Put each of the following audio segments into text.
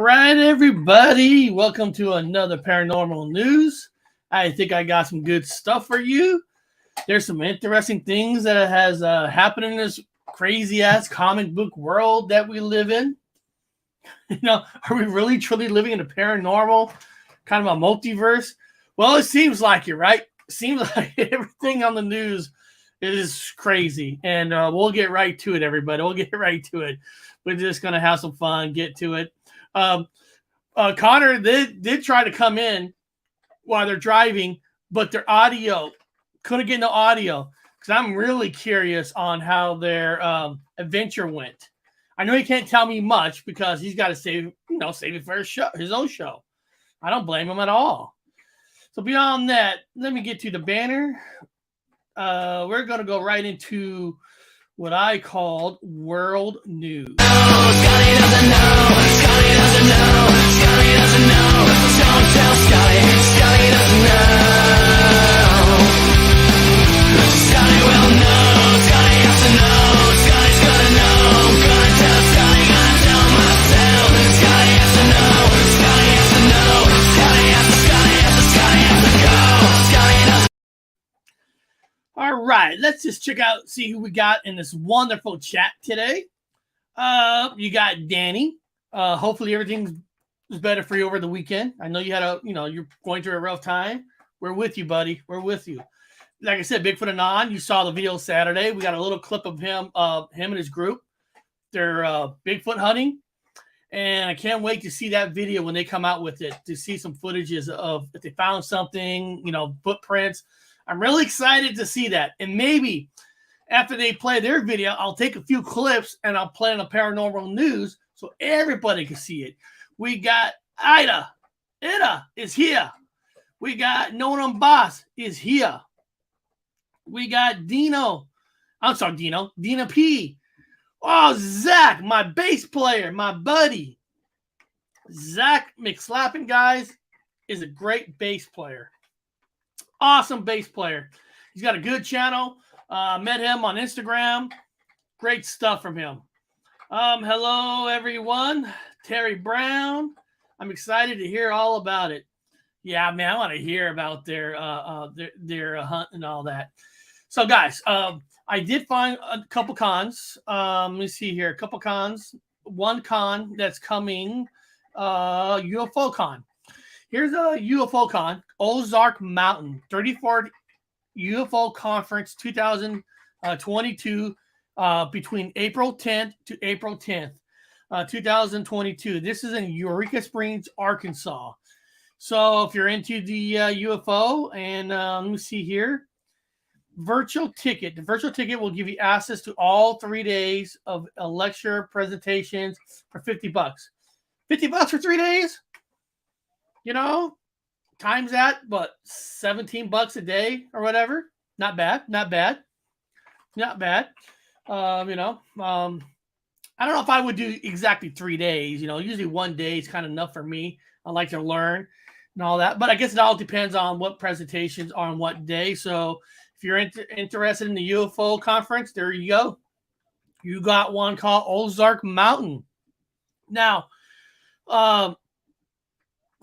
right, everybody. Welcome to another Paranormal News. I think I got some good stuff for you. There's some interesting things that has happened in this crazy-ass comic book world that we live in. Are we really, truly living in a paranormal, kind of a multiverse? Well, it seems like it, right? It seems like everything on the news is crazy. And we'll get right to it, everybody. We'll get right to it. We're just going to have some fun, get to it. Connor did try to come in while they're driving, but their audio couldn't get no audio because I'm really curious on how their adventure went. I know he can't tell me much because he's got to save it for his own show. I don't blame him at all. So beyond that, let me get to the banner. We're gonna go right into what I called world news. Scotty doesn't know. Scotty doesn't know. Scotty doesn't know. Don't tell Scotty. Scotty doesn't know. Scotty will know. Scotty has to know. Scotty's gonna know. I'm gonna tell Scotty. Gonna tell myself. Scotty has to know. Scotty has to know. Scotty has to. Scotty has to. Scotty has to go. Scotty doesn't. All right, let's just see who we got in this wonderful chat today. You got Danny. Hopefully everything's better for you over the weekend. I know you had you're going through a rough time. We're with you, buddy. We're with you. Like I said, Bigfoot Anon, you saw the video Saturday. We got a little clip of him and his group. They're Bigfoot hunting. And I can't wait to see that video when they come out with it, to see some footages of if they found something, footprints. I'm really excited to see that. And maybe after they play their video, I'll take a few clips and I'll play on the Paranormal News so everybody can see it. We got Ida. Ida is here. We got No One Boss is here. We got Dino. I'm sorry, Dina P. Oh, Zach, my bass player, my buddy. Zach McSlappin, guys, is a great bass player. Awesome bass player. He's got a good channel. Met him on Instagram. Great stuff from him. Hello, everyone. Terry Brown. I'm excited to hear all about it. Yeah, man, I want to hear about their hunt and all that. So, guys, I did find a couple cons. Let me see here. A couple cons. One con that's coming, UFO con. Here's a UFO con, Ozark Mountain, 34th UFO Conference 2022, between April 10th to April 10th, 2022. This is in Eureka Springs, Arkansas. So if you're into the UFO, and let me see here, virtual ticket. The virtual ticket will give you access to all 3 days of a lecture presentations for $50. $50 for 3 days? Times that, but $17 a day or whatever. Not bad. I don't know if I would do exactly 3 days. Usually 1 day is kind of enough for me. I like to learn and all that, but I guess it all depends on what presentations are on what day. So if you're interested in the UFO conference, there you go. You got one called Ozark Mountain. Now,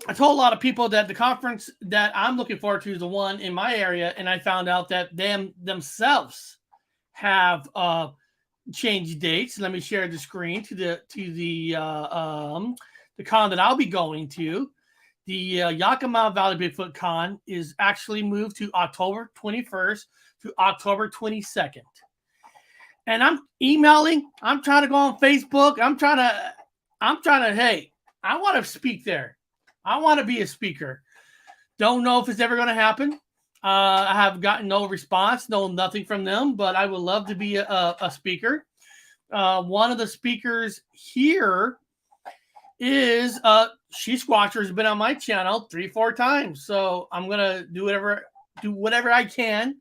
I told a lot of people that the conference that I'm looking forward to is the one in my area, and I found out that themselves have changed dates. Let me share the screen to the con that I'll be going to. The Yakima Valley Bigfoot Con is actually moved to October 21st to October 22nd. And I'm emailing. I'm trying to go on Facebook. I'm trying to. Hey, I want to speak there. I want to be a speaker. Don't know if it's ever going to happen. I have gotten no response, nothing from them, but I would love to be a speaker. One of the speakers here is She Squatcher, has been on my channel 3-4 times. So I'm going to do whatever I can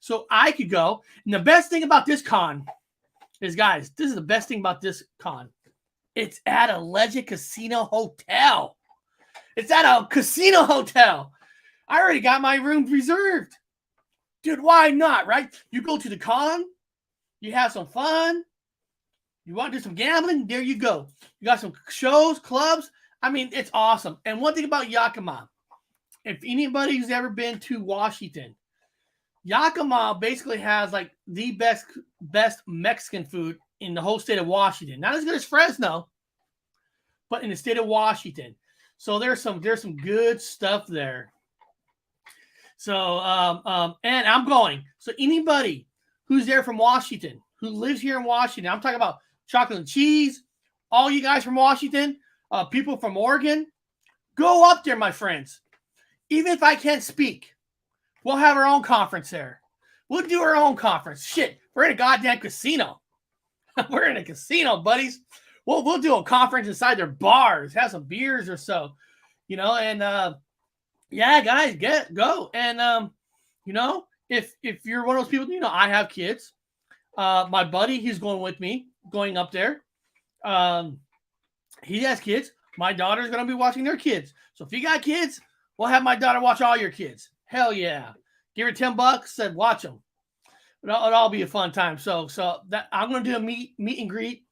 so I could go. And the best thing about this con is, guys, this is the best thing about this con. It's at a Legend Casino Hotel. It's at a casino hotel. I already got my room reserved. Dude, why not, right? You go to the con, you have some fun, You want to do some gambling? There you go. You got some shows, clubs. I mean, it's awesome. And one thing about Yakima, if anybody who's ever been to Washington, Yakima basically has like the best Mexican food in the whole state of Washington. Not as good as Fresno, but in the state of Washington. So there's some good stuff there. So and I'm going. So anybody who's there from Washington, who lives here in Washington, I'm talking about chocolate and cheese, all you guys from Washington, people from Oregon, go up there, my friends. Even if I can't speak, we'll have our own conference there. We'll do our own conference. Shit, we're in a goddamn casino. We're in a casino, buddies. We'll do a conference inside their bars, have some beers or so, and yeah, guys, go. And if you're one of those people, I have kids. My buddy, he's going with me, going up there. He has kids. My daughter's going to be watching their kids. So if you got kids, we'll have my daughter watch all your kids. Hell yeah. Give her $10, said watch them. It'll all be a fun time. So that I'm going to do a meet and greet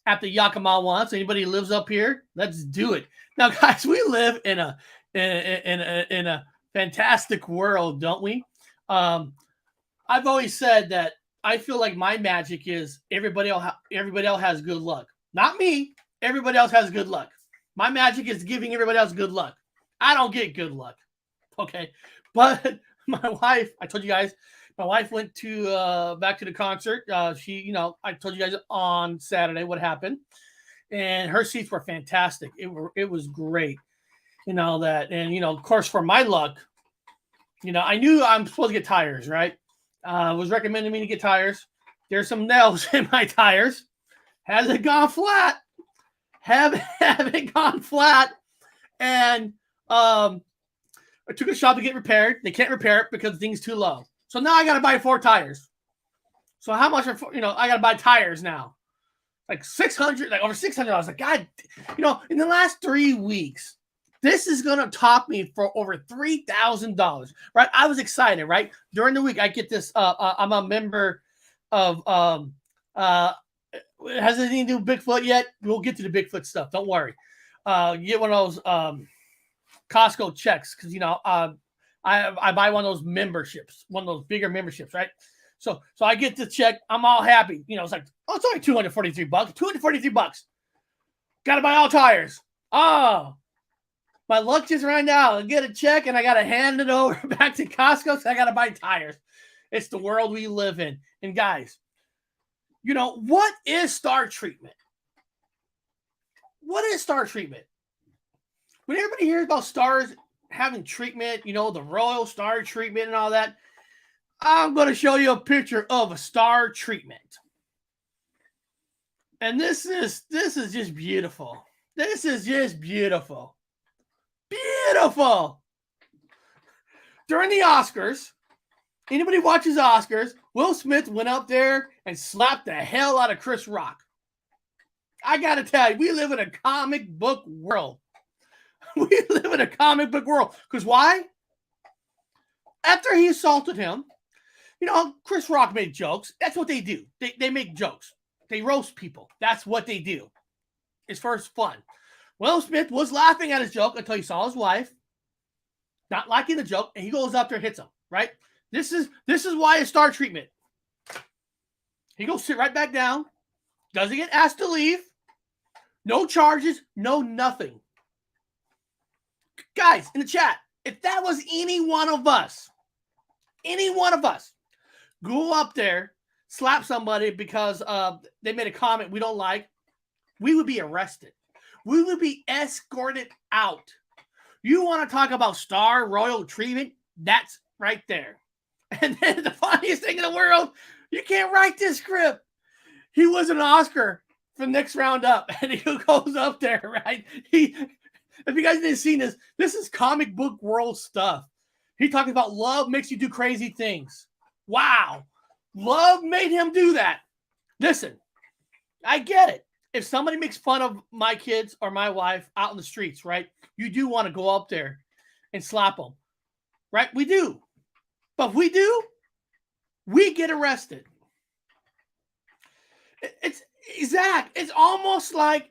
at the Yakima one. So anybody who lives up here, let's do it. Now, guys, we live in a fantastic world, don't we? I've always said that I feel like my magic is everybody else has good luck. Not me. Everybody else has good luck. My magic is giving everybody else good luck. I don't get good luck. Okay. But my wife, I told you guys, my wife went to back to the concert. She, I told you guys on Saturday what happened. And her seats were fantastic. It was great. That. And, of course, for my luck, I knew I'm supposed to get tires, right? Was recommending me to get tires. There's some nails in my tires. Hasn't gone flat. Haven't gone flat. And I took a shop to get repaired. They can't repair it because the thing's too low. So now I got to buy 4 tires. So how much I got to buy tires now? Like $600, like over $600. I was like, God, in the last 3 weeks, this is going to top me for over $3,000, right? I was excited, right? During the week, I get this. I'm a member of, has anything to do with Bigfoot yet? We'll get to the Bigfoot stuff. Don't worry. You get one of those Costco checks because, I buy one of those memberships, one of those bigger memberships, right? So I get the check. I'm all happy. It's like, oh, it's only $243. $243. Got to buy all tires. Oh. My luck just ran out. I get a check and I got to hand it over back to Costco. So I got to buy tires. It's the world we live in. And guys, what is star treatment? What is star treatment? When everybody hears about stars having treatment, the royal star treatment and all that, I'm going to show you a picture of a star treatment. And this is just beautiful. This is just beautiful. Beautiful. During the Oscars, anybody watches Oscars, Will Smith went out there and slapped the hell out of Chris Rock. I got to tell you, we live in a comic book world. We live in a comic book world. Because why? After he assaulted him, Chris Rock made jokes. That's what they do. They make jokes. They roast people. That's what they do. It's first fun. Will Smith was laughing at his joke until he saw his wife not liking the joke, and he goes up there and hits him, right? This is why it's star treatment. He goes sit right back down, doesn't get asked to leave, no charges, no nothing. Guys, in the chat, if that was any one of us, go up there, slap somebody because they made a comment we don't like, we would be arrested. We would be escorted out. You want to talk about star royal treatment? That's right there. And then the funniest thing in the world, you can't write this script. He was an Oscar for the next round up, and he goes up there, right? If you guys didn't see this is comic book world stuff. He talking about love makes you do crazy things. Wow. Love made him do that. Listen, I get it. If somebody makes fun of my kids or my wife out in the streets, right? You do want to go up there and slap them, right? We do. But if we do, we get arrested. It's Zach, it's almost like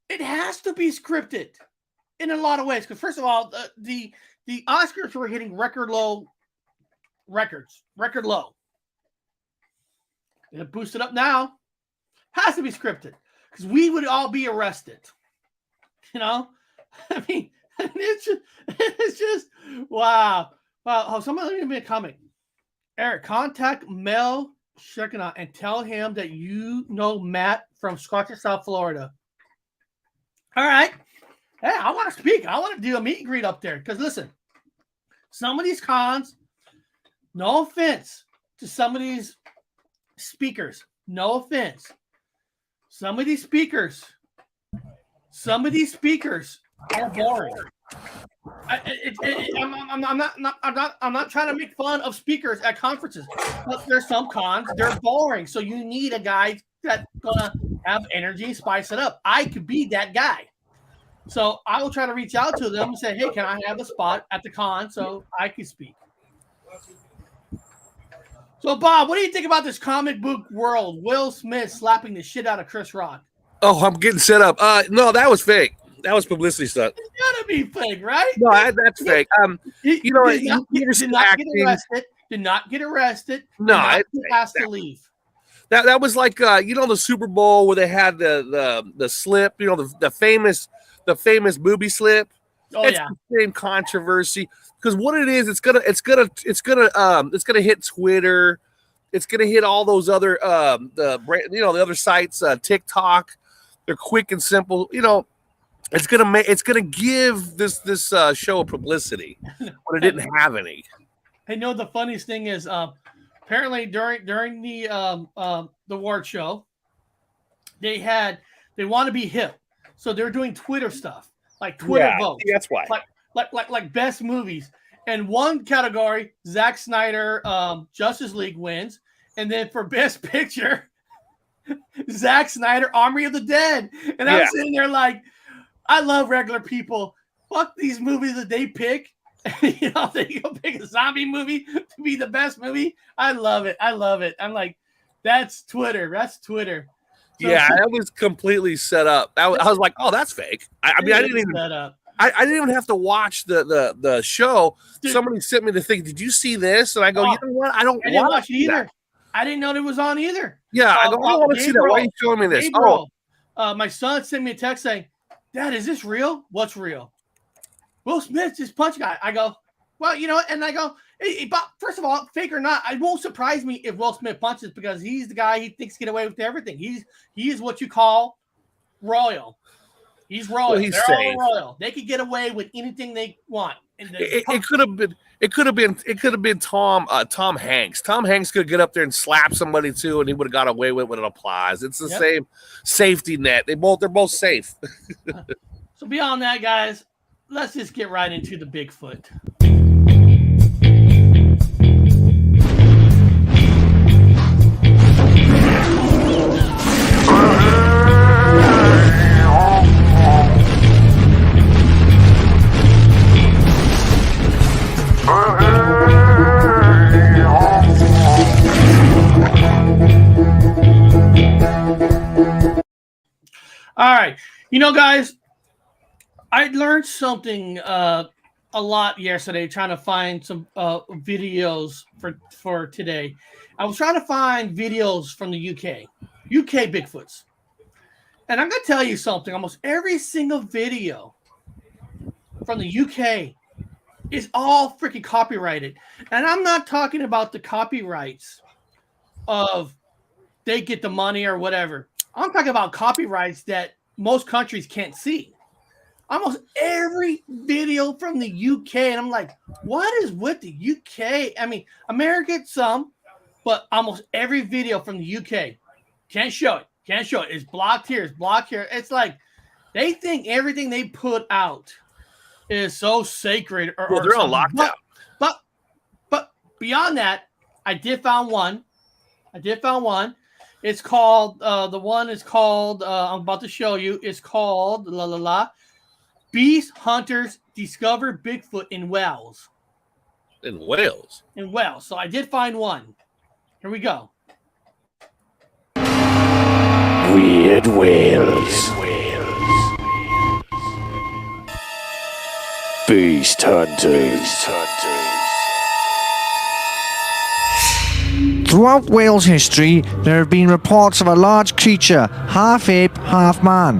it has to be scripted in a lot of ways. Because first of all, the Oscars were hitting record low. It boosted up now. Has to be scripted because we would all be arrested. I mean, it's just wow. Oh, somebody leave me a comment. Eric, contact Mel Shekinah and tell him that you know Matt from Scottsdale, South Florida. All right. Hey, I want to speak. I want to do a meet and greet up there because listen, some of these cons. No offense to some of these speakers. No offense. Some of these speakers are boring. I'm not trying to make fun of speakers at conferences, but there's some cons. They're boring. So you need a guy that's gonna have energy, spice it up. I could be that guy. So I will try to reach out to them and say, hey, can I have a spot at the con so I can speak? So, Bob, what do you think about this comic book world? Will Smith slapping the shit out of Chris Rock. Oh, I'm getting set up. No, that was fake. That was publicity stunt. It's gotta be fake, right? No, that's fake. You know, did not get arrested. No, has to leave. That was like the Super Bowl where they had the slip. The famous booby slip. Oh, it's yeah. the same controversy because what it is, it's gonna hit Twitter. It's gonna hit all those other the other sites, TikTok. They're quick and simple. It's gonna give this show a publicity when it didn't have any. I know the funniest thing is apparently during the award show they want to be hip, so they're doing Twitter stuff. Like Twitter votes. That's why. Like best movies. And one category, Zack Snyder, Justice League wins. And then for best picture, Zack Snyder, Army of the Dead. And I'm sitting there like, I love regular people. Fuck these movies that they pick. They go pick a zombie movie to be the best movie. I love it. I'm like, that's Twitter. So, that was completely set up. I was like, "Oh, that's fake." I didn't even set up. I didn't even have to watch the show. Dude, somebody sent me the thing. Did you see this? And I go, you know what? I didn't watch it either. That. I didn't know it was on either. Yeah, I don't want to see that. Why are you showing me this? My son sent me a text saying, "Dad, is this real? What's real?" Will Smith just punch guy. I go, well, and I go, hey, but first of all, fake or not, it won't surprise me if Will Smith punches because he's the guy he thinks get away with everything. He is what you call royal. He's royal. Well, They're all royal. They could get away with anything they want. It could have been Tom Hanks. Tom Hanks could get up there and slap somebody too, and he would have got away with it when it applies. It's the same safety net. They're both safe. So beyond that, guys, let's just get right into the Bigfoot. All right. Guys, I learned something a lot yesterday trying to find some videos for today. I was trying to find videos from the UK Bigfoots. And I'm going to tell you something. Almost every single video from the UK is all freaking copyrighted. And I'm not talking about the copyrights of they get the money or whatever. I'm talking about copyrights that most countries can't see. Almost every video from the UK, and I'm like, what is with the UK? I mean, America some, but almost every video from the UK can't show it. It's blocked here. It's blocked here. It's like they think everything they put out is so sacred. Well, they're on lockdown. But beyond that, I did found one. It's called I'm about to show you. It's called Beast Hunters Discover Bigfoot in Wales. In Wales. So I did find one. Here we go. We Red Whales. Beast Hunters. Throughout Wales history, there have been reports of a large creature, half ape, half man.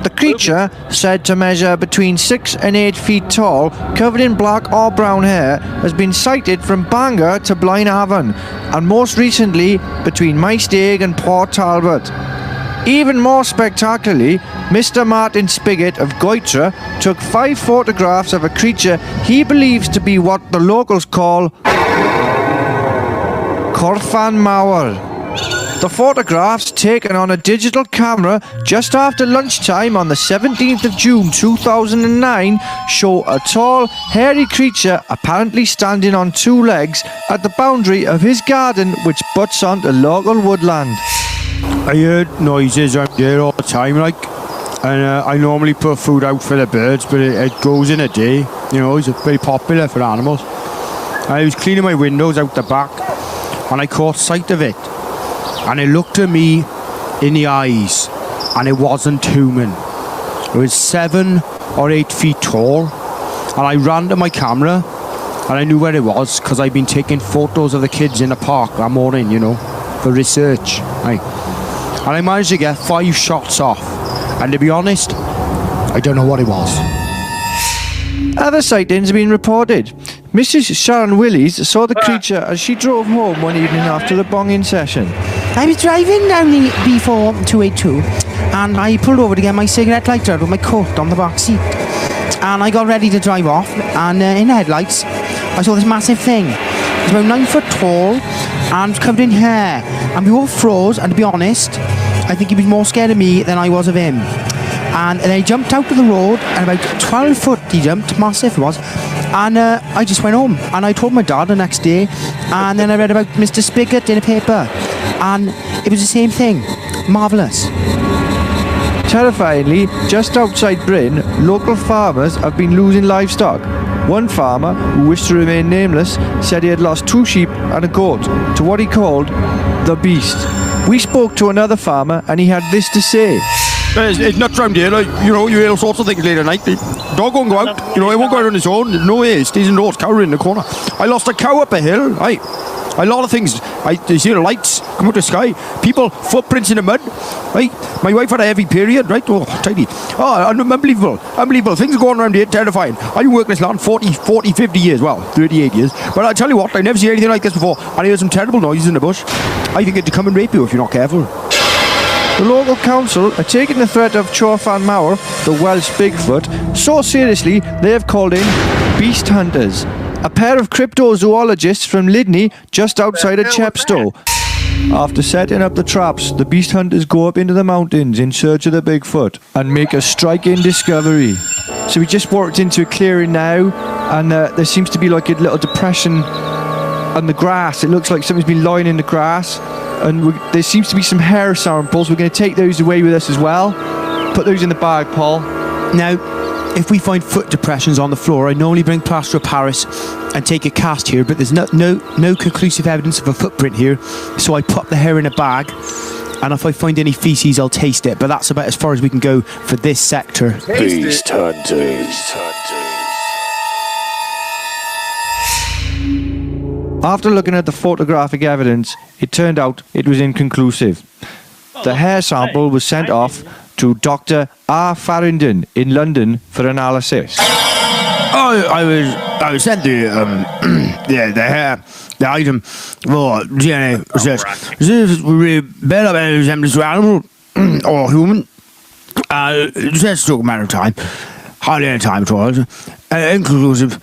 The creature, said to measure between 6 and 8 feet tall, covered in black or brown hair, has been sighted from Bangor to Blaenavon, and most recently between Maesteg and Port Talbot. Even more spectacularly, Mr. Martin Spigot of Goitra took 5 photographs of a creature he believes to be what the locals call Corfan Mawr. The photographs, taken on a digital camera just after lunchtime on the 17th of June 2009, show a tall, hairy creature apparently standing on 2 legs at the boundary of his garden, which butts onto local woodland. I heard noises around there all the time, and I normally put food out for the birds, but it goes in a day. You know, it's very popular for animals. I was cleaning my windows out the back, and I caught sight of it. And it looked at me in the eyes, and it wasn't human. It was 7 or 8 feet tall, and I ran to my camera, and I knew where it was because I'd been taking photos of the kids in the park that morning, you know, for research. And I managed to get 5 shots off, and to be honest, I don't know what it was. Other sightings have been reported. Mrs. Sharon Willies saw the creature as she drove home one evening after the bonging session. I was driving down the B4 282 and I pulled over to get my cigarette lighter with my coat on the back seat. And I got ready to drive off, and in the headlights I saw this massive thing. It was about 9 foot tall and was covered in hair. And we all froze, and to be honest, I think he was more scared of me than I was of him. And then he jumped out of the road, and about 12 foot he jumped, massive it was. And I just went home, and I told my dad the next day, and then I read about Mr. Spigot in a paper, and it was the same thing. Marvellous. Terrifyingly, just outside Bryn, local farmers have been losing livestock. One farmer, who wished to remain nameless, said he had lost 2 sheep and a goat to what he called the beast. We spoke to another farmer, and he had this to say. It's not round here, like, you know, you hear all sorts of things late at night. The dog won't go out, you know, it won't go out on its own. No way, it stays indoors, cow in the corner. I lost a cow up a hill, a lot of things. You see the lights come out the sky, people, footprints in the mud. My wife had a heavy period, right? Oh, tidy. Oh, unbelievable. Things are going around here, terrifying. I've been working this land 40, 50 years, well, 38 years. But I tell you what, I've never seen anything like this before. And I heard some terrible noises in the bush. I think it'd come and rape you if you're not careful. The local council are taking the threat of Corfan Mawr, the Welsh Bigfoot, so seriously they have called in beast hunters, a pair of cryptozoologists from Lydney just outside of Chepstow. After setting up the traps, the beast hunters go up into the mountains in search of the Bigfoot and make a striking discovery. So we just walked into a clearing now, and there seems to be like a little depression on the grass. It looks like something's been lying in the grass. And there seems to be some hair samples. We're going to take those away with us as well. Put those in the bag, Paul. Now, if we find foot depressions on the floor, I normally bring plaster of Paris and take a cast here, but there's no conclusive evidence of a footprint here. So I put the hair in a bag, and if I find any feces, I'll taste it. But that's about as far as we can go for this sector. Beast Hunters. After looking at the photographic evidence, it turned out it was inconclusive. The hair sample was sent off to Dr. R. Farrington in London for analysis. I was sent the hair, the item for DNA research. This is really better than resemblance to animal or human. Just took a matter of time, hardly any time at all. Inconclusive.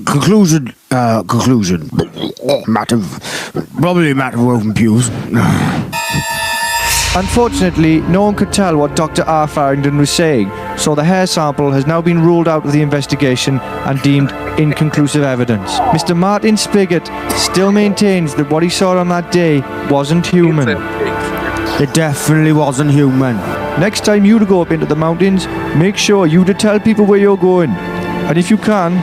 Conclusion. Probably a matter of woven pews. Unfortunately, no one could tell what Dr. R. Farrington was saying, so the hair sample has now been ruled out of the investigation and deemed inconclusive evidence. Mr. Martin Spigot still maintains that what he saw on that day wasn't human. It definitely wasn't human. Next time you go up into the mountains, make sure you to tell people where you're going. And if you can,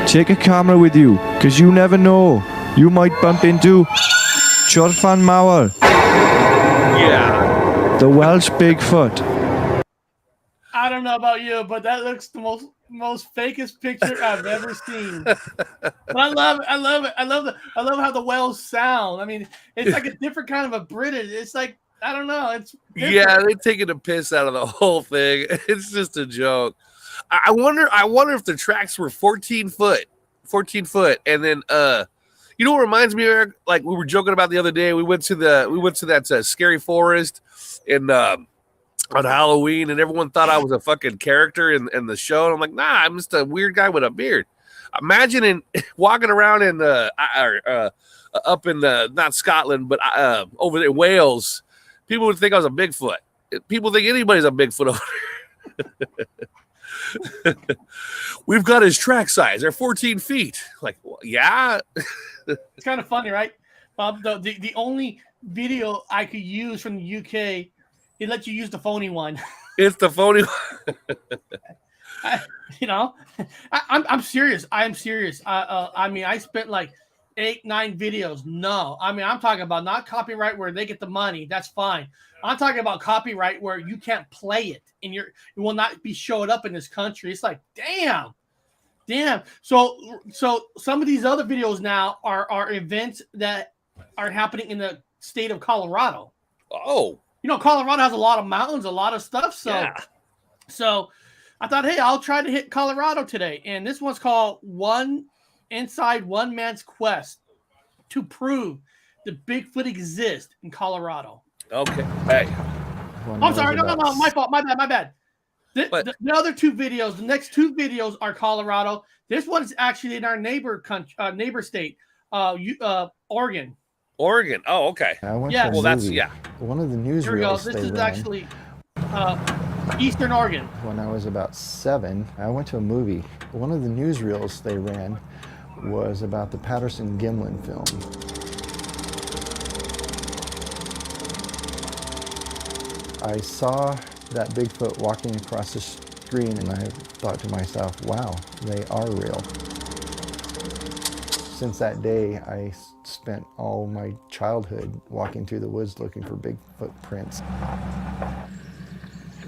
take a camera with you, because you never know. You might bump into Corfan Mawr. Yeah. the Welsh Bigfoot. I don't know about you, but that looks the most fakest picture I've ever seen. But I love it. I love it. I love how the whales sound. I mean, it's like a different kind of a British. It's like, I don't know. It's different. Yeah, they're taking a piss out of the whole thing. It's just a joke. I wonder if the tracks were 14 foot, and then you know what reminds me, Eric? Like we were joking about the other day. We went to that scary forest in on Halloween, and everyone thought I was a fucking character in the show. And I'm like, nah, I'm just a weird guy with a beard. Imagine walking around in up in not Scotland, but over in Wales, people would think I was a Bigfoot. People think anybody's a Bigfoot over there. We've got his track size. They're 14 feet. Like, well, yeah. It's kind of funny, right? The only video I could use from the UK, it lets you use the phony one. It's the phony I'm serious. I am serious. I mean, I spent like 8-9 videos. No, I mean, I'm talking about not copyright where they get the money. That's fine. I'm talking about copyright where you can't play it and you will not be showed up in this country. It's like, damn. So some of these other videos now are events that are happening in the state of Colorado. Oh, Colorado has a lot of mountains, a lot of stuff. So I thought, hey, I'll try to hit Colorado today. And this one's called Inside One Man's Quest to Prove that Bigfoot exists in Colorado. Okay. Hey. I'm sorry. No. My fault. My bad. The other two videos, the next two videos are Colorado. This one is actually in our neighbor state, Oregon. Oregon. Oh, okay. I went Yeah. to a Well, that's movie. yeah. One of the newsreels Here we go. This is actually Eastern Oregon. When I was about 7, I went to a movie. One of the newsreels they ran was about the Patterson-Gimlin film. I saw that Bigfoot walking across the screen and I thought to myself, wow, they are real. Since that day, I spent all my childhood walking through the woods looking for Bigfoot prints.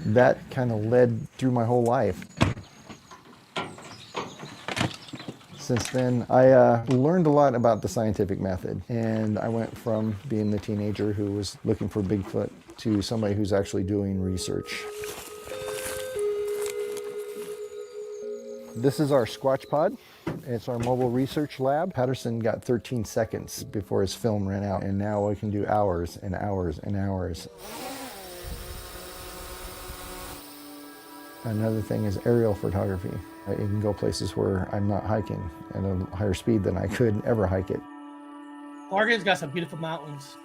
That kind of led through my whole life. Since then, I learned a lot about the scientific method, and I went from being the teenager who was looking for Bigfoot to somebody who's actually doing research. This is our Squatch Pod. It's our mobile research lab. Patterson got 13 seconds before his film ran out, and now we can do hours and hours and hours. Another thing is aerial photography. You can go places where I'm not hiking at a higher speed than I could ever hike it. Oregon's got some beautiful mountains.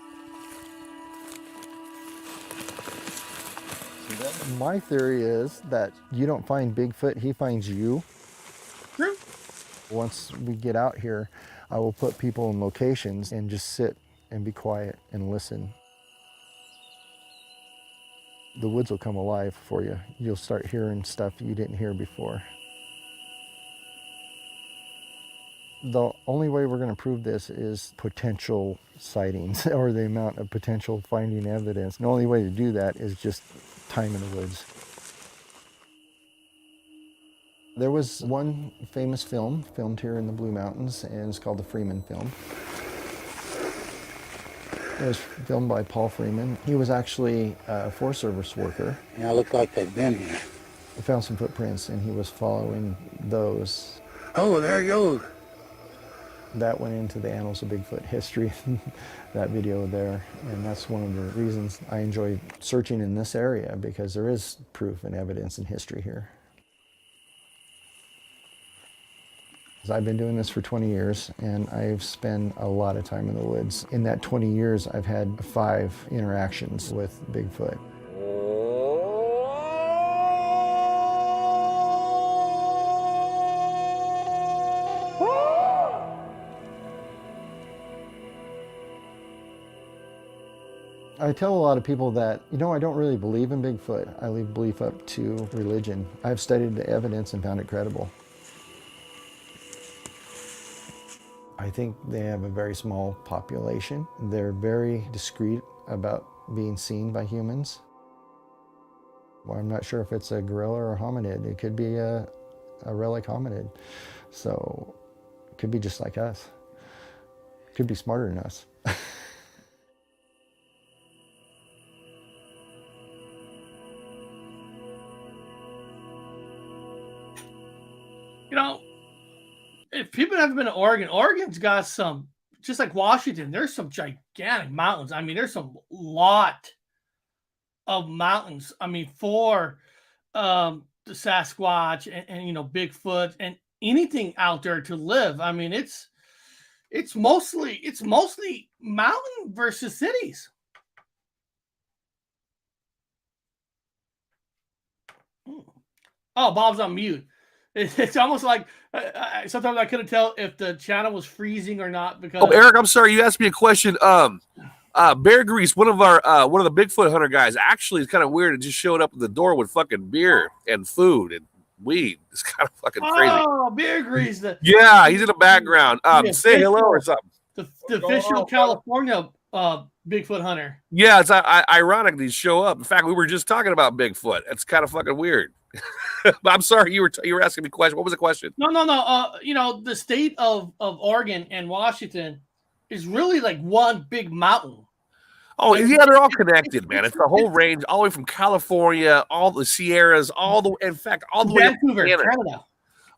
My theory is that you don't find Bigfoot, he finds you. True. Once we get out here, I will put people in locations and just sit and be quiet and listen. The woods will come alive for you. You'll start hearing stuff you didn't hear before. The only way we're going to prove this is potential sightings or the amount of potential finding evidence. The only way to do that is just time in the woods. There was one famous film filmed here in the Blue Mountains, and it's called the Freeman film. It was filmed by Paul Freeman. He was actually a Forest Service worker. Yeah, it looked like they'd been here. He found some footprints, and he was following those. Oh, there he goes. That went into the Annals of Bigfoot history, that video there. And that's one of the reasons I enjoy searching in this area, because there is proof and evidence and history here. I've been doing this for 20 years, and I've spent a lot of time in the woods. In that 20 years, I've had 5 interactions with Bigfoot. I tell a lot of people that, I don't really believe in Bigfoot. I leave belief up to religion. I've studied the evidence and found it credible. I think they have a very small population. They're very discreet about being seen by humans. Well, I'm not sure if it's a gorilla or a hominid. It could be a relic hominid. So it could be just like us. Could be smarter than us. You know, if people haven't been to Oregon, Oregon's got some, just like Washington, there's some gigantic mountains. I mean, there's some lot of mountains. I mean, for the Sasquatch and you know, Bigfoot and anything out there to live. I mean, it's mostly mountain versus cities. Oh, Bob's on mute. It's almost like sometimes I couldn't tell if the channel was freezing or not because. Oh, Eric, I'm sorry. You asked me a question. Bear Grease, one of the Bigfoot hunter guys, actually is kind of weird. It just showed up at the door with fucking beer and food and weed. It's kind of fucking crazy. Oh, Bear Grease. Yeah, he's in the background. The Say hello or something. The official California Bigfoot hunter. Yeah, it's ironic these show up. In fact, we were just talking about Bigfoot. It's kind of fucking weird. I'm sorry, you were asking me a question. What was the question? No. You know, the state of Oregon and Washington is really like one big mountain. Oh, yeah, they're all connected, man. It's the whole range, all the way from California, all the Sierras, all the way up Vancouver, to Canada.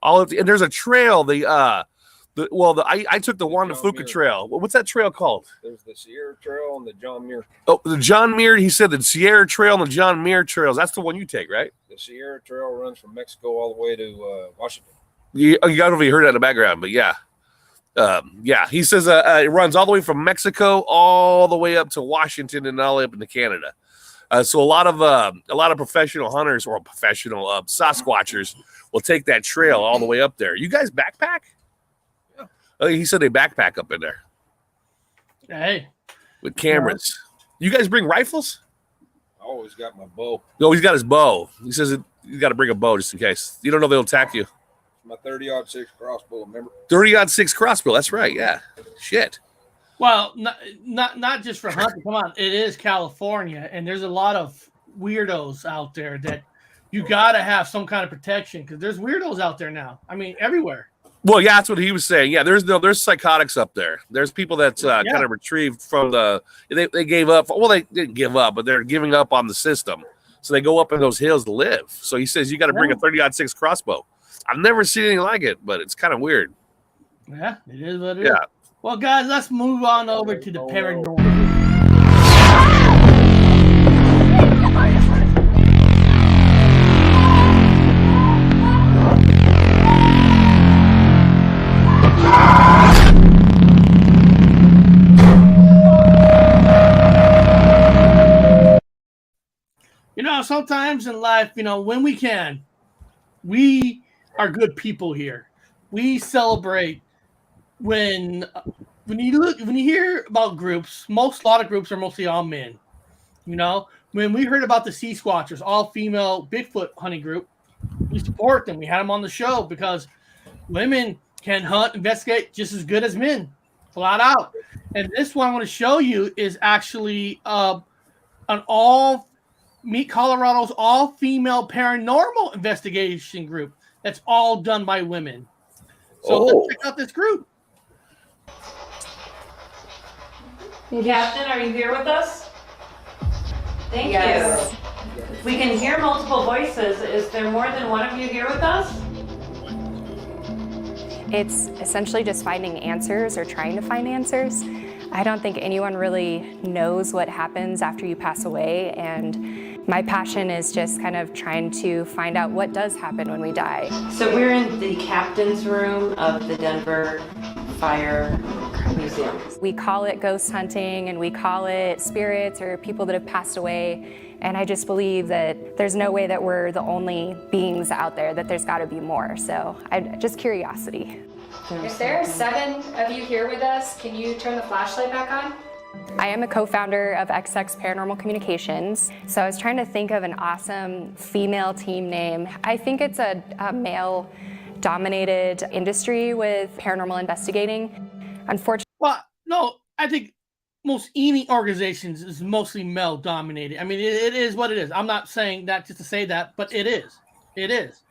And there's a trail. I took the Juan de Fuca Trail. What's that trail called? There's the Sierra Trail and the John Muir. Oh, the John Muir. He said the Sierra Trail and the John Muir trails. That's the one you take, right? The Sierra Trail runs from Mexico all the way to Washington. You got to heard that in the background, but yeah. He says it runs all the way from Mexico all the way up to Washington and all the way up into Canada. So a lot of professional hunters or professional Sasquatchers will take that trail all the way up there. You guys backpack? Yeah. He said they backpack up in there. Hey. With cameras. You guys bring rifles? I always got my bow. No, he's got his bow. He says you got to bring a bow just in case. You don't know they'll attack you. My 30-06 crossbow, remember? 30-06 crossbow. That's right. Yeah. Shit. Well, not just for hunting. Come on, it is California, and there's a lot of weirdos out there that you got to have some kind of protection because there's weirdos out there now. I mean, everywhere. Well, yeah, that's what he was saying. Yeah, there's psychotics up there. There's people that's kind of retrieved from they gave up. Well, they didn't give up, but they're giving up on the system. So they go up in those hills to live. So he says you got to bring a 30-06 crossbow. I've never seen anything like it, but it's kind of weird. Yeah, it is what it is. Well, guys, let's move on over to the paranormal. You know, sometimes in life, you know, when we can, we are good people here. We celebrate when you hear about groups. A lot of groups are mostly all men. You know, when we heard about the Sea Squatchers, all female Bigfoot hunting group, we support them. We had them on the show because women can hunt, investigate just as good as men, flat out. And this one I want to show you is actually Meet Colorado's all-female paranormal investigation group. That's all done by women. So let's check out this group. Captain, are you here with us? Thank you. We can hear multiple voices. Is there more than one of you here with us? It's essentially just finding answers or trying to find answers. I don't think anyone really knows what happens after you pass away, and my passion is just kind of trying to find out what does happen when we die. So we're in the captain's room of the Denver Fire Museum. We call it ghost hunting and we call it spirits or people that have passed away, and I just believe that there's no way that we're the only beings out there, that there's got to be more. So just curiosity. If there are 7 of you here with us, can you turn the flashlight back on? I am a co-founder of XX Paranormal Communications, so I was trying to think of an awesome female team name. I think it's a male-dominated industry with paranormal investigating. Unfortunately, well, no, I think most any organizations is mostly male dominated. I mean, it is what it is. I'm not saying that just to say that, but it is. It is.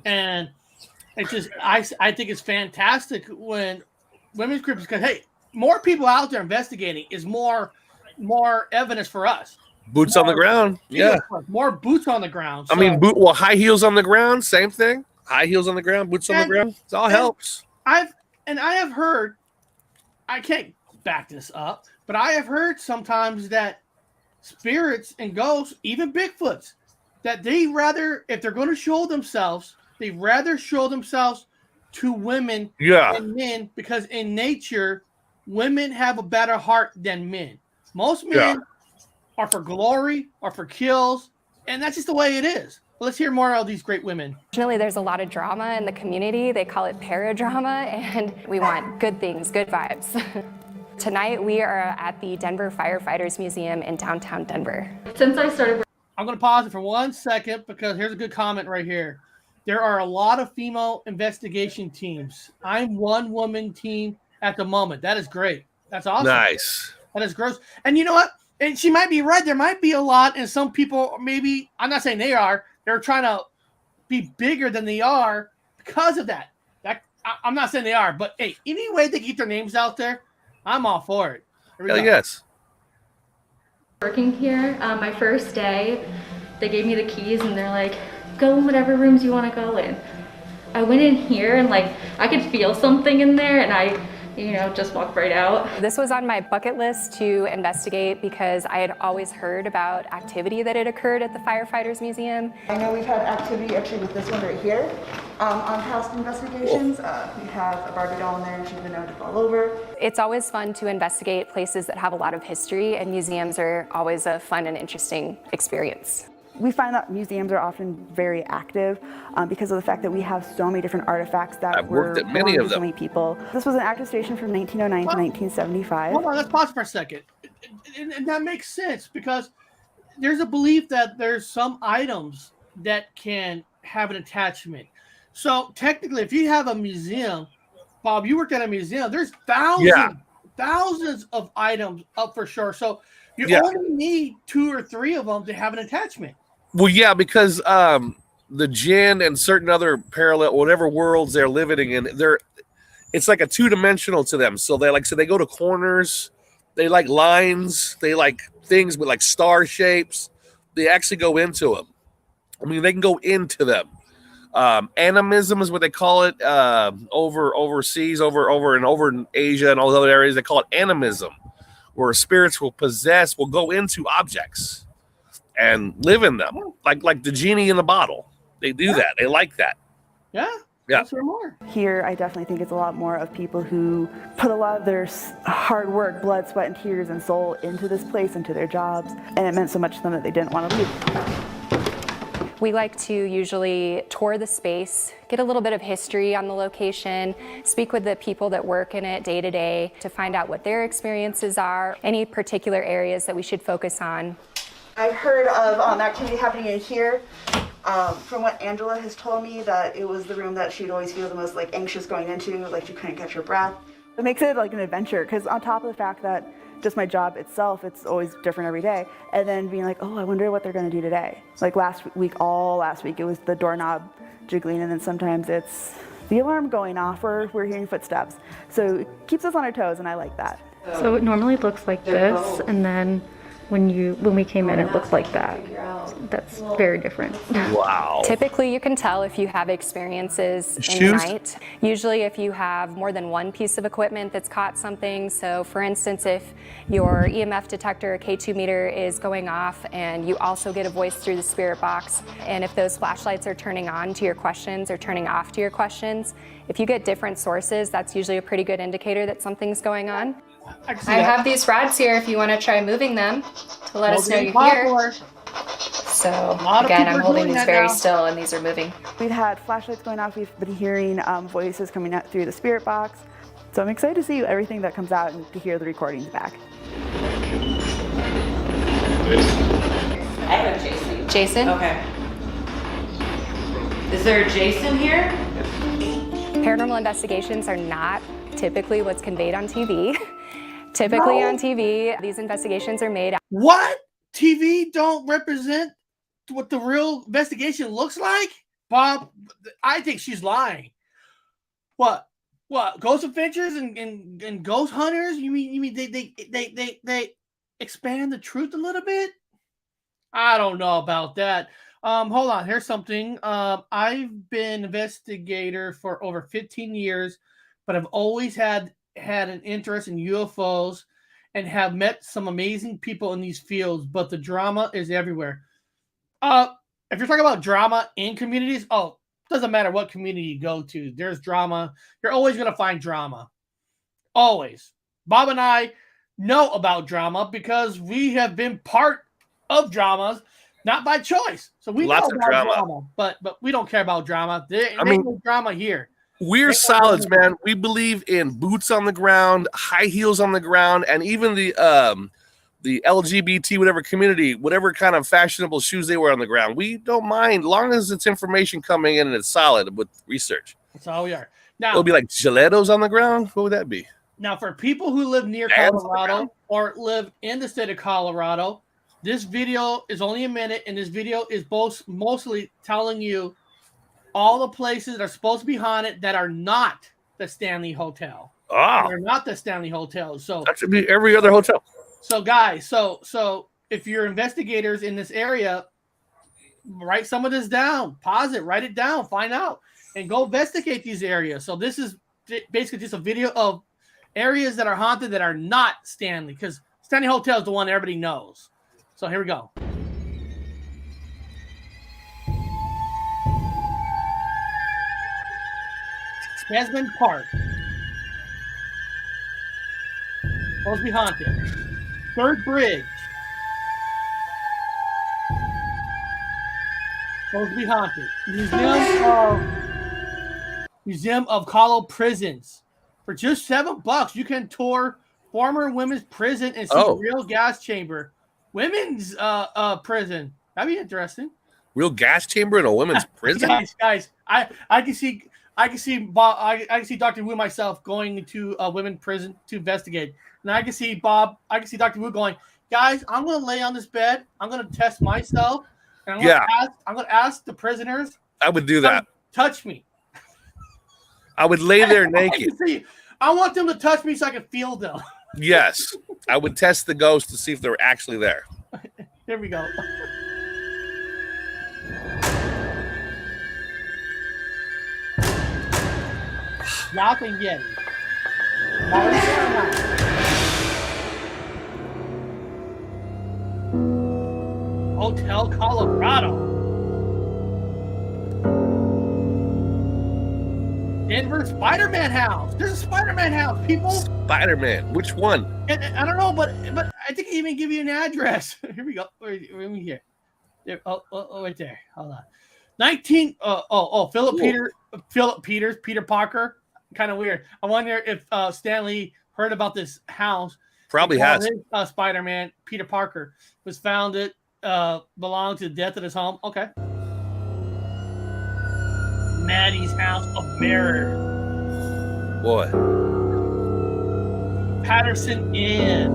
And it's just, I think it's fantastic when women's groups, because, hey, more people out there investigating is more evidence for us. Boots on the ground. Yeah. More boots on the ground. I mean, high heels on the ground, same thing. High heels on the ground, boots on the ground. It all helps. I have heard, I can't back this up, but I have heard sometimes that spirits and ghosts, even Bigfoots, that they rather, if they're going to show themselves, they rather show themselves to women than men, because in nature, women have a better heart than men. Most men are for glory, are for kills, and that's just the way it is. Well, let's hear more of these great women. Fortunately, there's a lot of drama in the community. They call it paradrama, and we want good things, good vibes. Tonight, we are at the Denver Firefighters Museum in downtown Denver. Since I started... I'm going to pause it for 1 second because here's a good comment right here. There are a lot of female investigation teams. I'm one woman team at the moment. That is great. That's awesome. Nice. That is gross. And you know what? And she might be right. There might be a lot, and some people maybe, I'm not saying they're trying to be bigger than they are because of that. I'm not saying they are, but hey, any way they get their names out there, I'm all for it. Yes. Working here, my first day, they gave me the keys and they're like, go in whatever rooms you want to go in. I went in here and like, I could feel something in there, and I, just walked right out. This was on my bucket list to investigate because I had always heard about activity that had occurred at the Firefighters Museum. I know we've had activity actually with this one right here on past investigations. We have a Barbie doll in there, and she's been known to fall over. It's always fun to investigate places that have a lot of history, and museums are always a fun and interesting experience. We find that museums are often very active because of the fact that we have so many different artifacts that worked at many of them. So many people. This was an active station from 1909 to 1975. Hold on, let's pause for a second. And that makes sense because there's a belief that there's some items that can have an attachment. So technically, if you have a museum, Bob, you worked at a museum, there's thousands of items up for sure. So you only need 2 or 3 of them to have an attachment. Well, yeah, because the Jinn and certain other parallel, whatever worlds they're living in, it's like a 2-dimensional to them. So they go to corners, they like lines, they like things with like star shapes. They actually go into them. I mean, they can go into them. Animism is what they call it overseas, over in Asia and all those other areas. They call it animism, where spirits will go into objects and live in them, like the genie in the bottle. They do that. They like that. Yeah. Let's hear more. Here, I definitely think it's a lot more of people who put a lot of their hard work, blood, sweat, and tears and soul into this place, into their jobs, and it meant so much to them that they didn't want to leave. We like to usually tour the space, get a little bit of history on the location, speak with the people that work in it day to day to find out what their experiences are, any particular areas that we should focus on. I heard of activity happening in here. From what Angela has told me, that it was the room that she'd always feel the most anxious going into, like she couldn't catch her breath. It makes it like an adventure, because on top of the fact that just my job itself, it's always different every day, and then being like, oh, I wonder what they're going to do today. Like last week, it was the doorknob jiggling, and then sometimes it's the alarm going off, or we're hearing footsteps. So it keeps us on our toes, and I like that. So it normally looks like this, and then when we came in, it looked like that. That's very different. Wow. Typically, you can tell if you have experiences in night. Usually, if you have more than one piece of equipment that's caught something. So, for instance, if your EMF detector, or K2 meter, is going off, and you also get a voice through the spirit box, and if those flashlights are turning on to your questions or turning off to your questions, if you get different sources, that's usually a pretty good indicator that something's going on. I have these rods here if you want to try moving them to let us know you're here. So again, I'm holding these very still, and these are moving. We've had flashlights going off. We've been hearing voices coming out through the spirit box. So I'm excited to see everything that comes out and to hear the recordings back. I have Jason. Jason? Okay. Is there a Jason here? Paranormal investigations are not typically what's conveyed on TV. Typically No. on TV, these investigations are made. What? TV don't represent what the real investigation looks like? Bob, I think she's lying. What? Ghost adventures and ghost hunters? You mean they expand the truth a little bit? I don't know about that. Hold on. Here's something. I've been investigator for over 15 years, but I've always had an interest in UFOs and have met some amazing people in these fields, but the drama is everywhere. If you're talking about drama in communities, doesn't matter what community you go to, there's drama. You're always going to find drama. Always. Bob and I know about drama because we have been part of dramas, not by choice. So we Lots know of about drama. but we don't care about drama. There's no drama here. We're solids, man. We believe in boots on the ground, high heels on the ground, and even the LGBT, whatever community, whatever kind of fashionable shoes they wear on the ground. We don't mind, long as it's information coming in and it's solid with research. That's all we are. Now it'll be like stilettos on the ground. What would that be? Now, for people who live near Colorado or live in the state of Colorado, this video is only a minute, and this video is mostly telling you all the places that are supposed to be haunted that are not the Stanley Hotel. They're not the Stanley Hotel. So that should be every other hotel. So, guys, so if you're investigators in this area, write some of this down, pause it, write it down, find out, and go investigate these areas. So this is basically just a video of areas that are haunted that are not Stanley, because Stanley Hotel is the one everybody knows. So here we go. Jasmine Park. Supposed to be haunted. Third Bridge. Supposed to be haunted. Museum of Colo Prisons. For just $7, you can tour former women's prison and see real gas chamber. Women's prison. That'd be interesting. Real gas chamber in a women's prison. Guys, I can see Bob. I can see Dr. Wu myself going to a women's prison to investigate. And I can see Dr. Wu going, guys, I'm going to lay on this bed. I'm going to test myself. And I'm going to ask the prisoners. I would do that. Touch me. I would lay there naked. I want them to touch me so I can feel them. Yes. I would test the ghosts to see if they're actually there. Here we go. Yacht and Yeti. Hotel Colorado. Denver Spider-Man house. There's a Spider-Man house, people. Spider-Man. Which one? And I don't know, but I think he even give you an address. Here we go. Let me hear. There, right there. Hold on. Peter Parker. Kind of weird. I wonder if Stanley heard about this house. Probably has. His, Spider-Man, Peter Parker, was found it belonged to the death of his home. Okay. Maddie's House of Mirrors. Boy. Patterson Inn.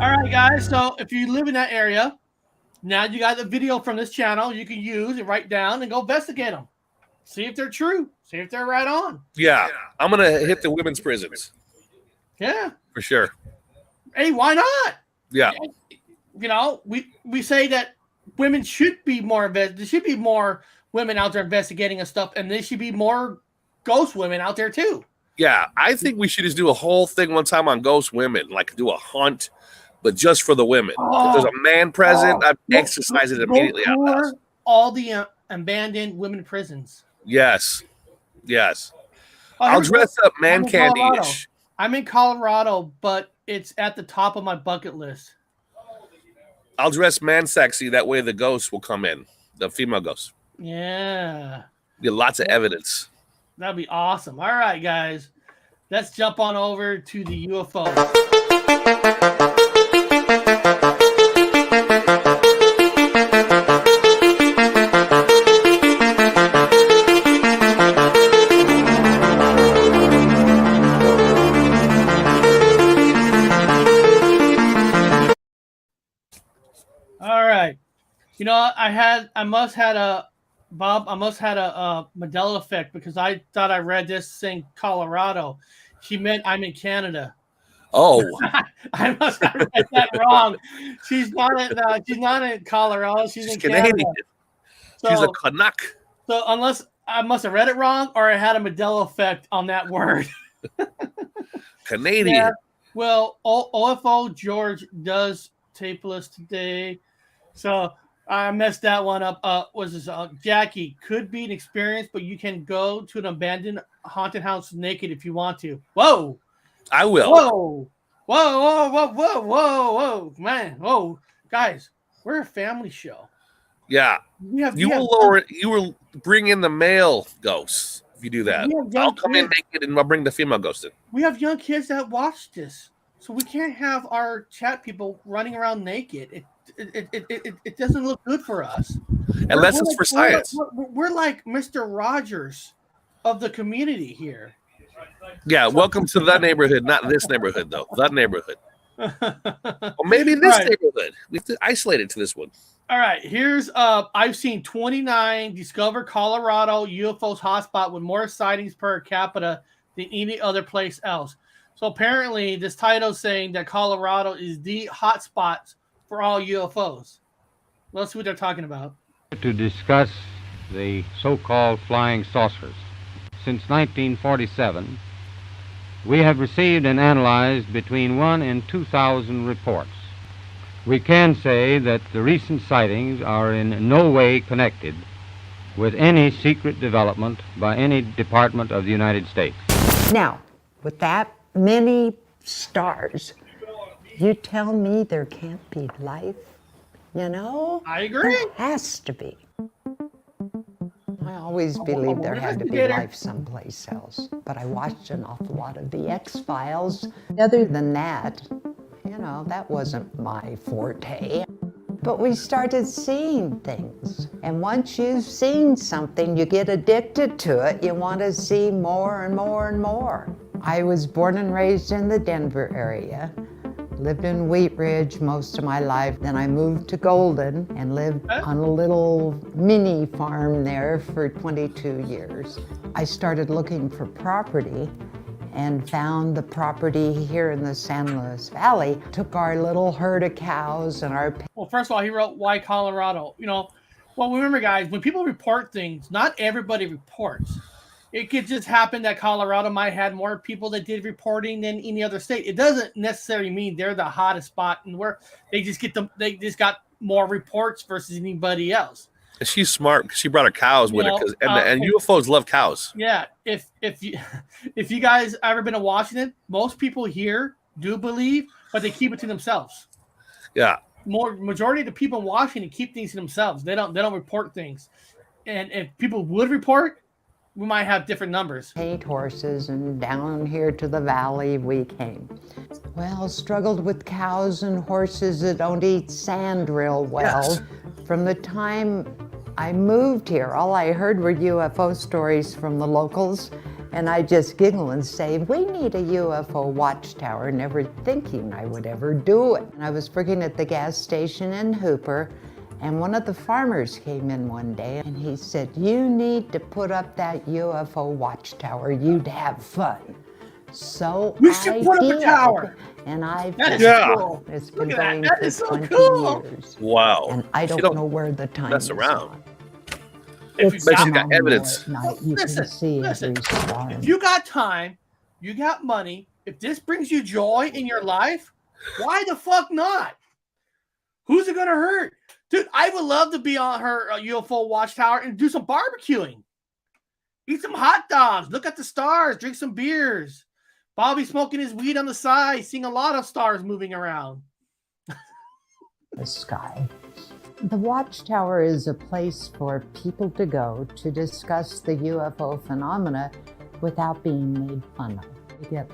All right, guys. So if you live in that area, now you got the video from this channel you can use and write down and go investigate them. See if they're true. See if they're right on. Yeah. I'm going to hit the women's prisons. Yeah. For sure. Hey, why not? Yeah. You know, we say that women should be more there should be more women out there investigating and stuff, and there should be more ghost women out there too. Yeah, I think we should just do a whole thing one time on ghost women, like do a hunt, but just for the women. If there's a man present, I'd exercise it immediately out loud. All the abandoned women prisons. Yes. I'll dress up man candy-ish. I'm in Colorado, but it's at the top of my bucket list. I'll dress man sexy. That way the ghosts will come in. The female ghosts. Yeah. Get lots of evidence. That'd be awesome. All right, guys. Let's jump on over to the UFO. You know, I must had a Mandela effect because I thought I read this saying Colorado. She meant I'm in Canada. Oh, I must have read that wrong. She's not in Colorado. She's in Canadian. Canada. She's a Canuck. So unless I must have read it wrong or I had a Mandela effect on that word. Canadian. Yeah. Well, OFO George does tapeless today. So I messed that one up. Was this Jackie? Could be an experience, but you can go to an abandoned haunted house naked if you want to. Whoa! I will. Whoa, man! Whoa, guys, we're a family show. Yeah, you will bring in the male ghosts if you do that. I'll come in naked and I'll bring the female ghost in. We have young kids that watch this, so we can't have our chat people running around naked. It doesn't look good for us. Unless it's for science. We're like Mr. Rogers of the community here. Yeah, welcome to that neighborhood, not this neighborhood, though. That neighborhood. Or maybe this neighborhood. We have to isolate it to this one. All right, here's I've seen 29 discovered Colorado UFOs hotspot with more sightings per capita than any other place else. So apparently this title is saying that Colorado is the hotspot for all UFOs. Let's see what they're talking about. To discuss the so-called flying saucers. Since 1947, we have received and analyzed between 1 and 2,000 reports. We can say that the recent sightings are in no way connected with any secret development by any department of the United States. Now, with that many stars, you tell me there can't be life? You know? I agree. There has to be. I always believed there had to be life someplace else, but I watched an awful lot of the X-Files. Other than that, you know, that wasn't my forte. But we started seeing things. And once you've seen something, you get addicted to it. You want to see more and more and more. I was born and raised in the Denver area. Lived in Wheat Ridge most of my life. Then I moved to Golden and lived on a little mini farm there for 22 years. I started looking for property and found the property here in the San Luis Valley. Took our little herd of cows and our... Well, first of all, he wrote, why Colorado? You know, well, remember, guys, when people report things, not everybody reports. It could just happen that Colorado might have more people that did reporting than any other state. It doesn't necessarily mean they're the hottest spot and where they just got more reports versus anybody else. She's smart because she brought her cows with her, and UFOs love cows. Yeah, if you guys ever been to Washington, most people here do believe, but they keep it to themselves. Yeah, majority of the people in Washington keep things to themselves. They don't report things, and if people would report, we might have different numbers. 8 horses, and down here to the valley we came. Well, struggled with cows and horses that don't eat sand real well. Yes. From the time I moved here, all I heard were UFO stories from the locals, and I just giggle and say, we need a UFO watchtower, never thinking I would ever do it. And I was working at the gas station in Hooper, and one of the farmers came in one day and he said, you need to put up that UFO watchtower, you'd have fun. So we should put up a tower. And I've cool. It's been going for 20 years. Wow. And I don't know where the time mess is around. on. But she's got evidence. Listen. If you got time, you got money, if this brings you joy in your life, why the fuck not? Who's it gonna hurt? Dude, I would love to be on her UFO watchtower and do some barbecuing. Eat some hot dogs, look at the stars, drink some beers. Bobby smoking his weed on the side, seeing a lot of stars moving around. The sky. The watchtower is a place for people to go to discuss the UFO phenomena without being made fun of. You get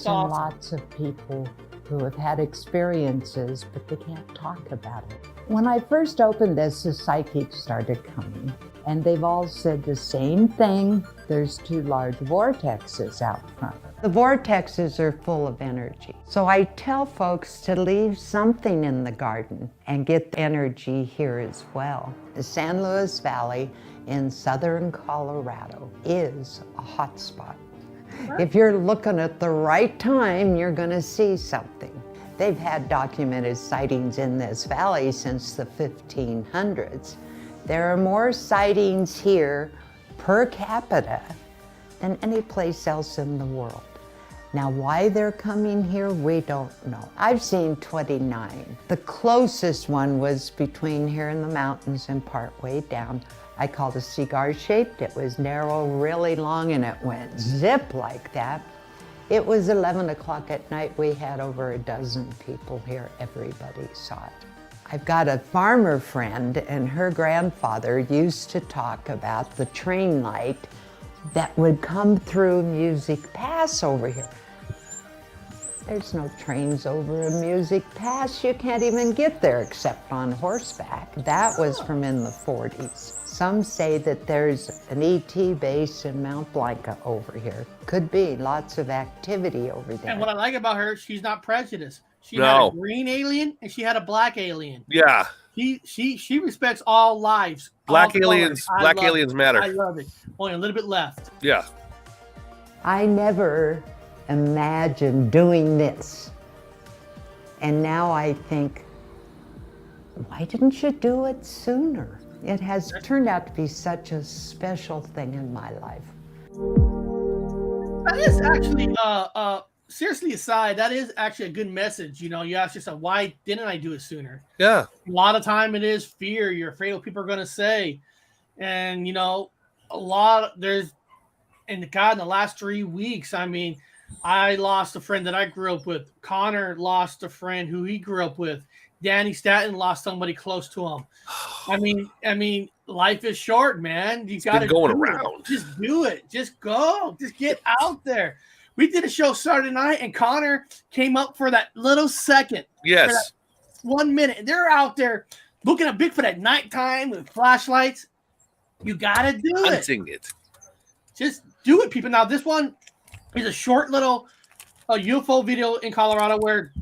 lots of people who have had experiences, but they can't talk about it. When I first opened this, the psychics started coming, and they've all said the same thing. There's 2 large vortexes out front of The vortexes are full of energy. So I tell folks to leave something in the garden and get energy here as well. The San Luis Valley in southern Colorado is a hot spot. If you're looking at the right time, you're gonna see something. They've had documented sightings in this valley since the 1500s. There are more sightings here per capita than any place else in the world. Now, why they're coming here, we don't know. I've seen 29. The closest one was between here in the mountains and part way down. I called it cigar-shaped. It was narrow, really long, and it went zip like that. It was 11 o'clock at night. We had over a dozen people here. Everybody saw it. I've got a farmer friend, and her grandfather used to talk about the train light that would come through Music Pass over here. There's no trains over a Music Pass. You can't even get there except on horseback. That was from in the 40s. Some say that there's an ET base in Mount Blanca over here. Could be, lots of activity over there. And what I like about her, she's not prejudiced. She had a green alien and she had a black alien. Yeah. She respects all lives. Black all aliens matter. I love it. Only a little bit left. Yeah. I never imagined doing this. And now I think, why didn't you do it sooner? It has turned out to be such a special thing in my life. That is actually, seriously aside, that is actually a good message. You know, you ask yourself, why didn't I do it sooner? Yeah. A lot of time it is fear. You're afraid what people are going to say. And, you know, in the last 3 weeks, I mean, I lost a friend that I grew up with. Connor lost a friend who he grew up with. Danny Statton lost somebody close to him. I mean, life is short, man. You got to go around. Just do it. Just go. Just get out there. We did a show Saturday night, and Connor came up for that little second. Yes. 1 minute. They're out there looking at Bigfoot at nighttime with flashlights. You got to do it. Hunting it. Just do it, people. Now, this one is a short little UFO video in Colorado where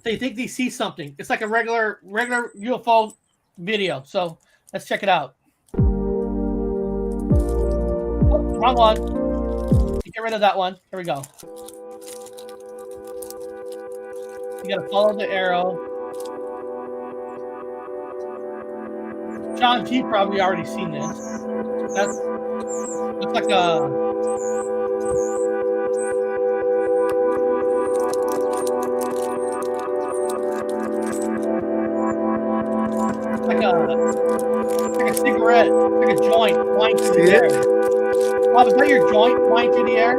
they think they see something. It's like a regular UFO video. So let's check it out. Oh, wrong one. Get rid of that one. Here we go. You gotta follow the arrow. John G probably already seen this. That's looks like a like a cigarette, like a joint flying through the air. Bob, is that your joint flying through the air?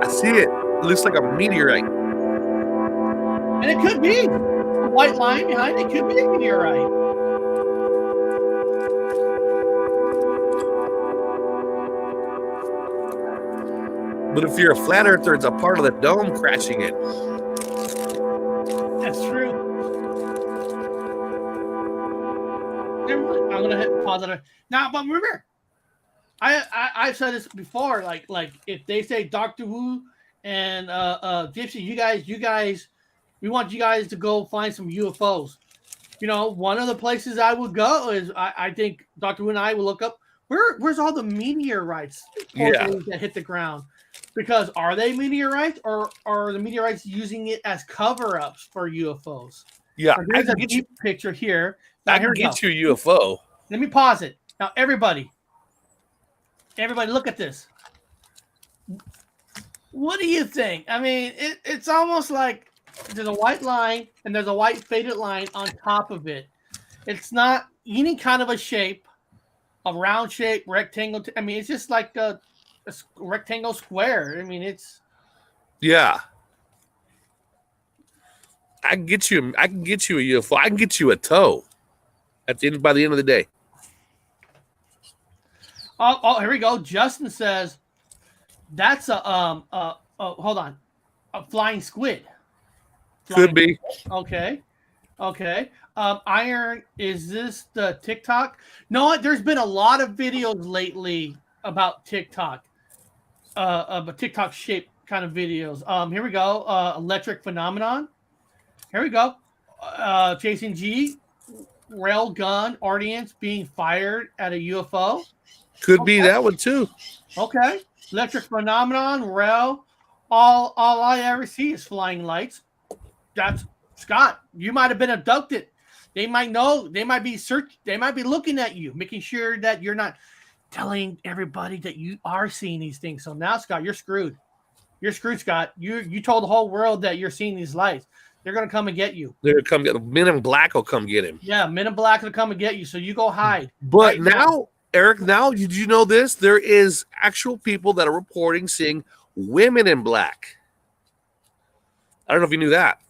I see it. It looks like a meteorite. And it could be. The white line behind it could be a meteorite. But if you're a flat earther, it's a part of the dome crashing in. That's true. I'm gonna hit positive now, but remember, I've said this before. Like if they say Dr. Wu and Gypsy, you guys, we want you guys to go find some UFOs. You know, one of the places I would go is I think Dr. Wu and I will look up where's all the meteorites that hit the ground. Because are they meteorites or are the meteorites using it as cover-ups for UFOs? Yeah, so here's a deep picture here. Now, I can get you a UFO. Let me pause it. Now, everybody look at this. What do you think? I mean, it's almost like there's a white line and there's a white faded line on top of it. It's not any kind of a shape, a round shape, rectangle. I mean, it's just like a rectangle square. I mean, it's I can get you a UFO. I can get you a toe by the end of the day. Oh, here we go. Justin says that's hold on, a flying squid. Could be. Okay. Iron, is this the TikTok? No, there's been a lot of videos lately about TikTok. Of a TikTok shaped kind of videos. Here we go. Electric phenomenon. Here we go. Chasing G. Rail gun audience being fired at a UFO. Could be that one too. Okay. Electric phenomenon. Rail. All I ever see is flying lights. That's Scott. You might have been abducted. They might know. They might be They might be looking at you, making sure that you're not telling everybody that you are seeing these things. So now, Scott, you're screwed. You're screwed, Scott. You told the whole world that you're seeing these lights. They're gonna come and get you. They're gonna come get Men in Black will come get him. Yeah, Men in Black will come and get you. So you go hide. But now, Eric, did you know this? There is actual people that are reporting seeing women in black. I don't know if you knew that.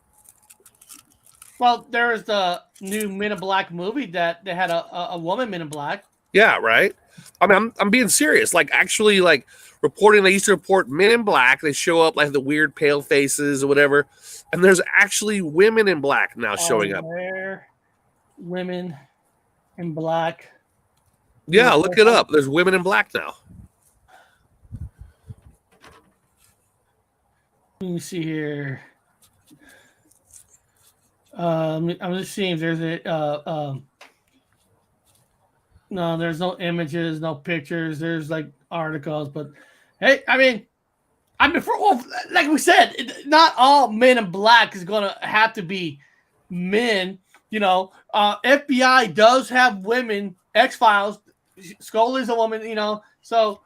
Well, there was the new Men in Black movie that they had a woman Men in Black. Yeah, right. I mean, I'm being serious. Like, actually, like reporting. They used to report Men in Black. They show up like the weird pale faces or whatever. And there's actually women in black now showing up. Women in black. Yeah, look it up. There's women in black now. Let me see here. I'm just seeing if there's a. No, there's no images, no pictures. There's like articles, but hey, I mean, like we said, not all Men in Black is gonna have to be men. You know, FBI does have women. X-Files, Scully's a woman. You know, so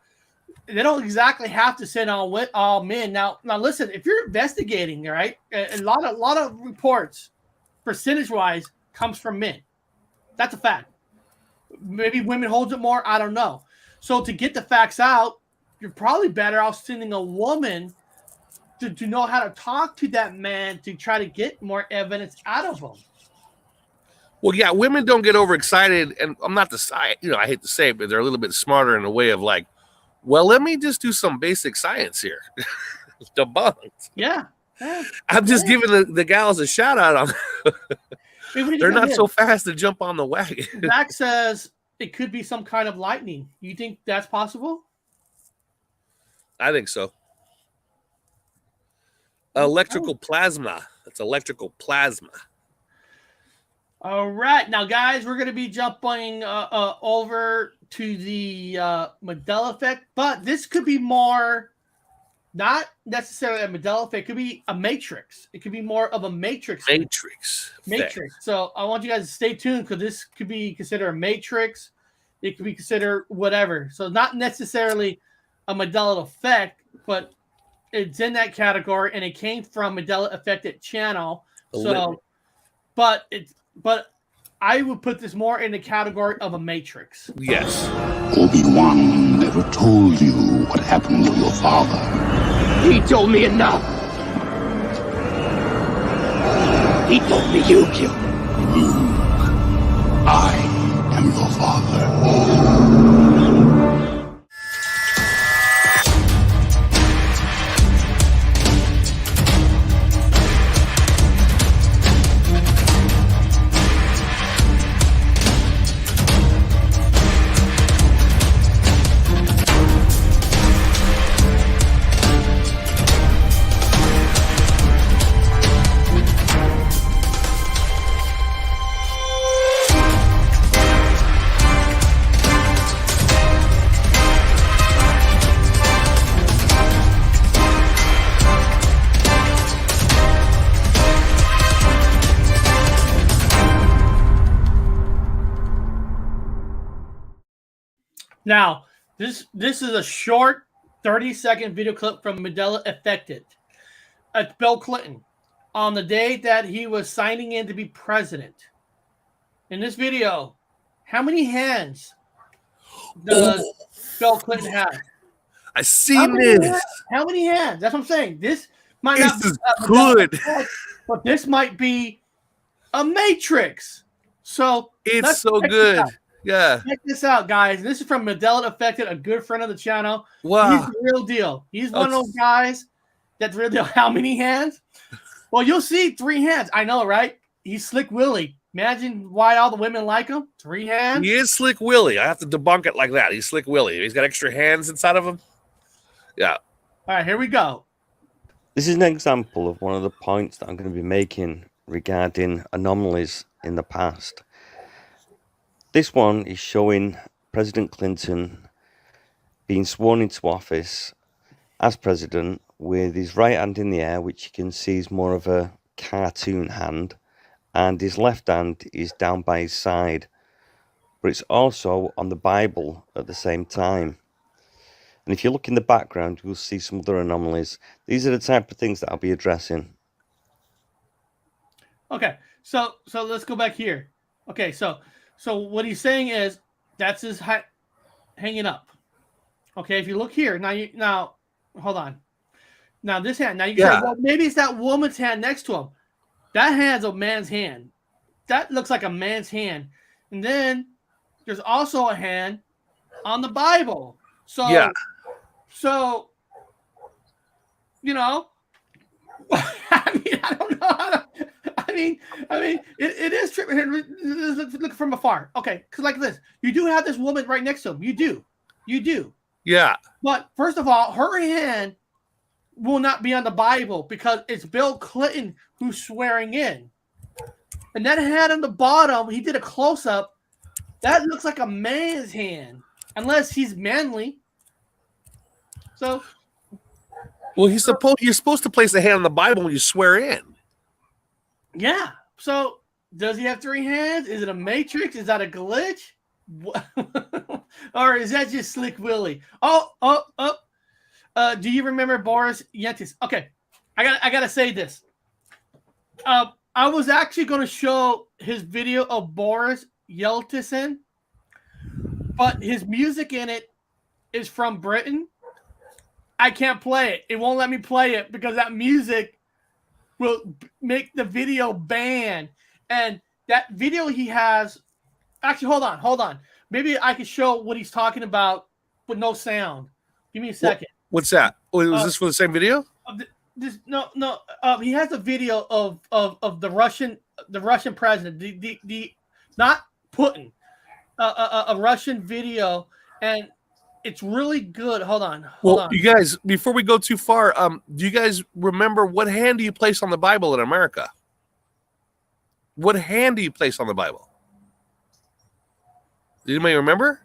they don't exactly have to send all men. Now, listen, if you're investigating, right, a lot of reports, percentage-wise, comes from men. That's a fact. Maybe women holds it more. I don't know. So to get the facts out, you're probably better off sending a woman to know how to talk to that man to try to get more evidence out of him. Well, yeah, women don't get overexcited, and I'm not I hate to say it, but they're a little bit smarter in a way of like, well, let me just do some basic science here. Debunked. Yeah. I'm just giving the gals a shout out on. They're not so fast to jump on the wagon. Zach says it could be some kind of lightning. You think that's possible? I think so. Electrical plasma. That's electrical plasma. All right. Now, guys, we're going to be jumping over to the Mandela effect, but this could be more, not necessarily a Mandela effect. It could be a matrix. It could be more of a matrix. Matrix. So I want you guys to stay tuned because this could be considered a matrix. It could be considered whatever. So not necessarily a Mandela effect, but it's in that category, and it came from Mandela Affected channel. So, but I would put this more in the category of a matrix. Yes. Obi-Wan never told you what happened to your father. He told me enough. He told me you killed him. Luke, I am your father. Now, this is a short 30-second video clip from Mandela Affected. It's Bill Clinton on the day that he was signing in to be president. In this video, how many hands does Bill Clinton have? I seen this. How many hands? That's what I'm saying. This might not This is be good. Effect, but this might be a matrix. So It's so good. Yeah. Check this out, guys. This is from Mandela Affected, a good friend of the channel. Wow. He's the real deal. He's one of those guys that's real deal. How many hands? Well, you'll see 3 hands. I know, right? He's Slick Willie. Imagine why all the women like him. 3 hands. He is Slick Willie. I have to debunk it like that. He's Slick Willie. He's got extra hands inside of him. Yeah. All right, here we go. This is an example of one of the points that I'm going to be making regarding anomalies in the past. This one is showing President Clinton being sworn into office as president with his right hand in the air, which you can see is more of a cartoon hand, and his left hand is down by his side, but it's also on the Bible at the same time. And if you look in the background, you'll see some other anomalies. These are the type of things that I'll be addressing. Okay, so let's go back here. Okay, so what he's saying is that's his hanging up. Okay, if you look here now, hold on. Now this hand. Now you can say, well, maybe it's that woman's hand next to him. That hand's a man's hand. That looks like a man's hand. And then there's also a hand on the Bible. So you know, I mean, I don't know. I mean, it is tripping. Look from afar. Okay, because like this, you do have this woman right next to him. You do. Yeah. But first of all, her hand will not be on the Bible because it's Bill Clinton who's swearing in. And that hand on the bottom, he did a close-up. That looks like a man's hand, unless he's manly. So, well, you're supposed to place a hand on the Bible when you swear in. Yeah. So, does he have three hands? Is it a matrix? Is that a glitch? Or is that just Slick Willie? Do you remember Boris Yeltsin? Okay, I gotta say this. I was actually going to show his video of Boris Yeltsin, but his music in it is from Britain. I can't play it. It won't let me play it because that music will make the video banned. And that video he has... Actually, hold on. Maybe I could show what he's talking about with no sound. Give me a second. What's that? Was this for the same video? No. He has a video of the Russian president, the not Putin, a Russian video, and it's really good. Hold on. You guys, before we go too far, do you guys remember what hand do you place on the Bible in America? What hand do you place on the Bible? Does anybody remember?